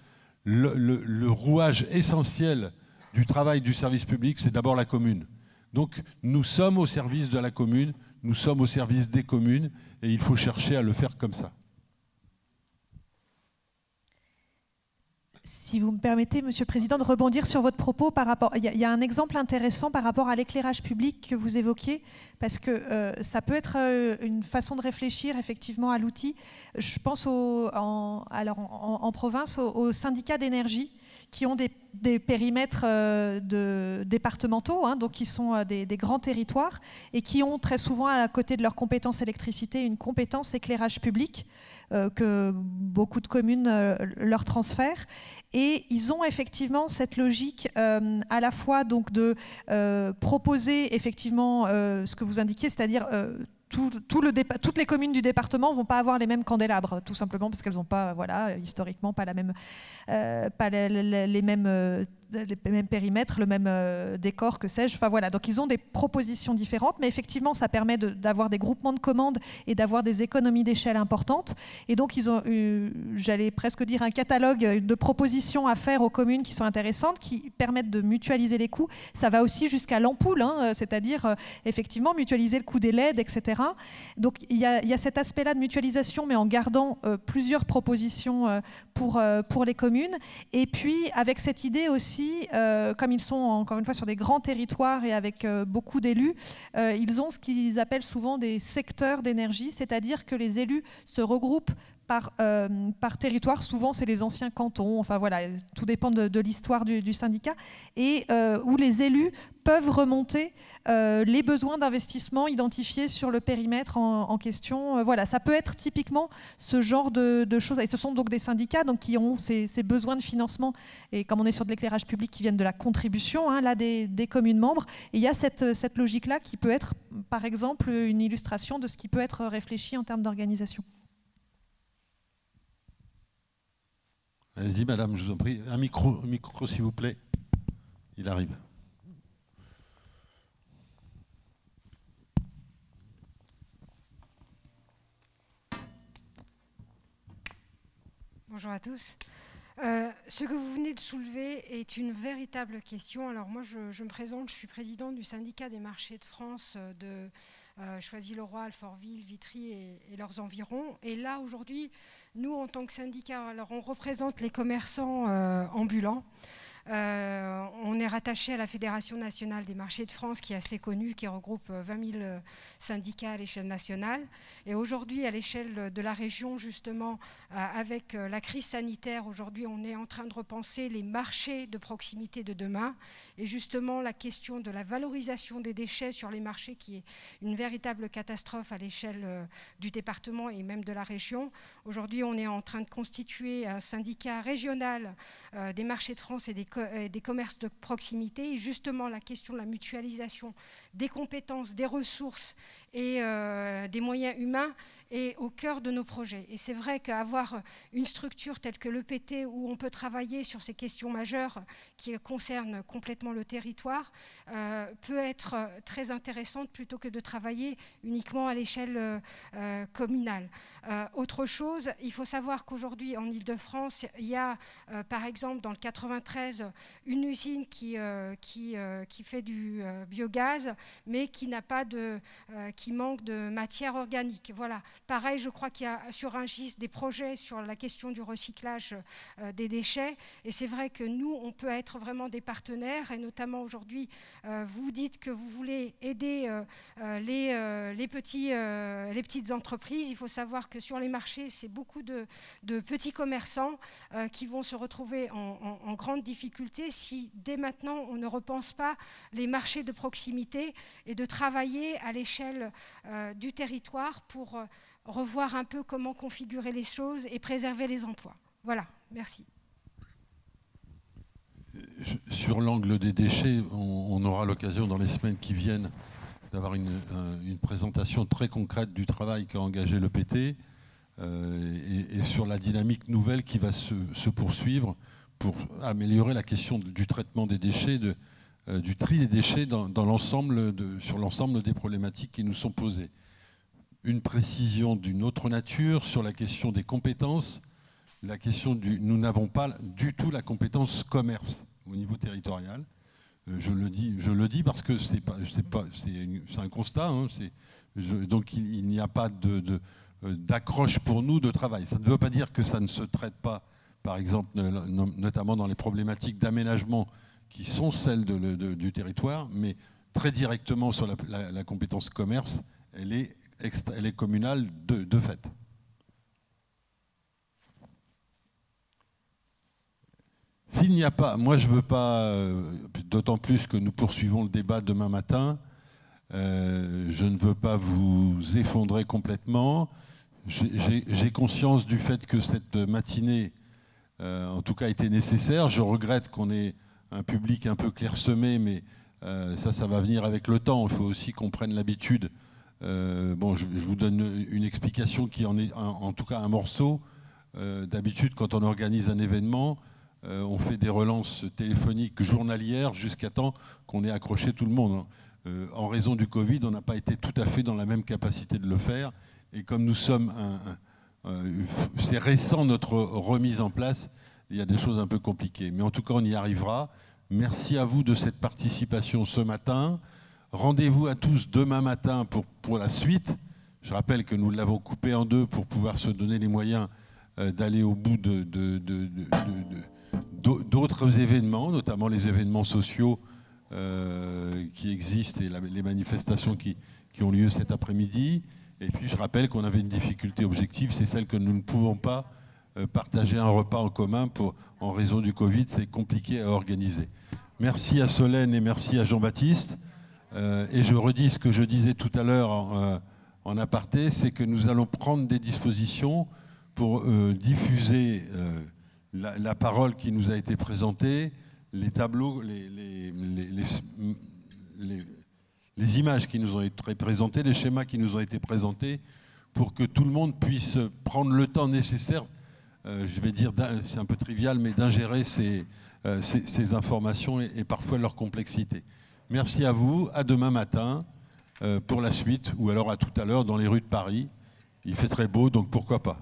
Le rouage essentiel du travail du service public, c'est d'abord la commune. Donc nous sommes au service de la commune, nous sommes au service des communes, et il faut chercher à le faire comme ça. Si vous me permettez, Monsieur le Président, de rebondir sur votre propos par rapport... Il y a un exemple intéressant par rapport à l'éclairage public que vous évoquiez, parce que ça peut être une façon de réfléchir effectivement à l'outil. Je pense en province aux syndicats d'énergie qui ont des périmètres départementaux, hein, donc qui sont des grands territoires, et qui ont très souvent, à côté de leur compétence électricité, une compétence éclairage public que beaucoup de communes leur transfèrent. Et ils ont effectivement cette logique à la fois donc, de proposer effectivement ce que vous indiquiez, c'est-à-dire toutes les communes du département ne vont pas avoir les mêmes candélabres, tout simplement parce qu'elles n'ont pas, voilà, historiquement, pas les mêmes périmètres, le même décor, que sais-je. Enfin, voilà. Donc ils ont des propositions différentes, mais effectivement, ça permet d'avoir des groupements de commandes et d'avoir des économies d'échelle importantes. Et donc ils ont, j'allais presque dire, un catalogue de propositions à faire aux communes qui sont intéressantes, qui permettent de mutualiser les coûts. Ça va aussi jusqu'à l'ampoule, hein, c'est-à-dire effectivement mutualiser le coût des LED, etc. Donc il y a cet aspect-là de mutualisation, mais en gardant plusieurs propositions pour les communes. Et puis avec cette idée aussi, comme ils sont encore une fois sur des grands territoires et avec beaucoup d'élus, ils ont ce qu'ils appellent souvent des secteurs d'énergie, c'est-à-dire que les élus se regroupent par territoire. Souvent c'est les anciens cantons, enfin voilà, tout dépend de l'histoire du syndicat, et où les élus peuvent remonter les besoins d'investissement identifiés sur le périmètre en question. Voilà, ça peut être typiquement ce genre de choses. Et ce sont donc des syndicats donc, qui ont ces besoins de financement, et comme on est sur de l'éclairage public, qui viennent de la contribution, hein, là, des communes membres. Et il y a cette logique-là qui peut être, par exemple, une illustration de ce qui peut être réfléchi en termes d'organisation. Allez-y, madame, je vous en prie. Un micro, s'il vous plaît. Il arrive. Bonjour à tous. Ce que vous venez de soulever est une véritable question. Alors moi, je me présente, je suis présidente du syndicat des marchés de France de Choisy-le-Roi, Alfortville, Vitry et leurs environs. Et là, aujourd'hui, nous, en tant que syndicat, alors on représente les commerçants ambulants. On est rattaché à la Fédération nationale des marchés de France, qui est assez connue, qui regroupe 20 000 syndicats à l'échelle nationale. Et aujourd'hui, à l'échelle de la région, justement, avec la crise sanitaire, aujourd'hui, on est en train de repenser les marchés de proximité de demain. Et justement, la question de la valorisation des déchets sur les marchés, qui est une véritable catastrophe à l'échelle du département et même de la région. Aujourd'hui, on est en train de constituer un syndicat régional des marchés de France et des commerces de proximité. Et justement, la question de la mutualisation des compétences, des ressources et des moyens humains est au cœur de nos projets. Et c'est vrai qu'avoir une structure telle que l'EPT, où on peut travailler sur ces questions majeures qui concernent complètement le territoire, peut être très intéressante plutôt que de travailler uniquement à l'échelle communale. Autre chose, il faut savoir qu'aujourd'hui en Île-de-France, il y a par exemple dans le 93 une usine qui fait du biogaz, mais qui n'a pas qui manque de matière organique. Voilà. Pareil, je crois qu'il y a sur Rungis des projets sur la question du recyclage des déchets. Et c'est vrai que nous, on peut être vraiment des partenaires. Et notamment aujourd'hui, vous dites que vous voulez aider les petites entreprises. Il faut savoir que sur les marchés, c'est beaucoup de petits commerçants qui vont se retrouver en grande difficulté si dès maintenant, on ne repense pas les marchés de proximité et de travailler à l'échelle du territoire pour revoir un peu comment configurer les choses et préserver les emplois. Voilà, merci. Sur l'angle des déchets, on aura l'occasion dans les semaines qui viennent d'avoir une présentation très concrète du travail qu'a engagé l'EPT et sur la dynamique nouvelle qui va se poursuivre pour améliorer la question du traitement des déchets, du tri des déchets sur l'ensemble des problématiques qui nous sont posées. Une précision d'une autre nature sur la question des compétences. La question nous n'avons pas du tout la compétence commerce au niveau territorial. Je le dis parce que c'est un constat. Hein, donc il n'y a pas d'accroche pour nous de travail. Ça ne veut pas dire que ça ne se traite pas, par exemple, notamment dans les problématiques d'aménagement qui sont celles du territoire, mais très directement sur la compétence commerce, elle est communale de fait. S'il n'y a pas, moi je ne veux pas, d'autant plus que nous poursuivons le débat demain matin, je ne veux pas vous effondrer complètement. J'ai conscience du fait que cette matinée, en tout cas, était nécessaire. Je regrette qu'on ait un public un peu clairsemé, mais ça va venir avec le temps. Il faut aussi qu'on prenne l'habitude. Bon, je vous donne une explication qui en est en tout cas un morceau. D'habitude, quand on organise un événement, on fait des relances téléphoniques journalières jusqu'à temps qu'on ait accroché tout le monde. En raison du Covid, on n'a pas été tout à fait dans la même capacité de le faire. Et comme nous sommes c'est récent notre remise en place, il y a des choses un peu compliquées. Mais en tout cas, on y arrivera. Merci à vous de cette participation ce matin. Rendez-vous à tous demain matin pour la suite. Je rappelle que nous l'avons coupé en deux pour pouvoir se donner les moyens d'aller au bout d'autres événements, notamment les événements sociaux qui existent et les manifestations qui ont lieu cet après-midi. Et puis je rappelle qu'on avait une difficulté objective, c'est celle que nous ne pouvons pas partager un repas en commun en raison du Covid, c'est compliqué à organiser. Merci à Solène et merci à Jean-Baptiste. Et je redis ce que je disais tout à l'heure en aparté, c'est que nous allons prendre des dispositions pour diffuser la parole qui nous a été présentée, les tableaux, les images qui nous ont été présentées, les schémas qui nous ont été présentés, pour que tout le monde puisse prendre le temps nécessaire, je vais dire, c'est un peu trivial, mais d'ingérer ces informations et parfois leur complexité. Merci à vous, à demain matin pour la suite, ou alors à tout à l'heure dans les rues de Paris. Il fait très beau, donc pourquoi pas.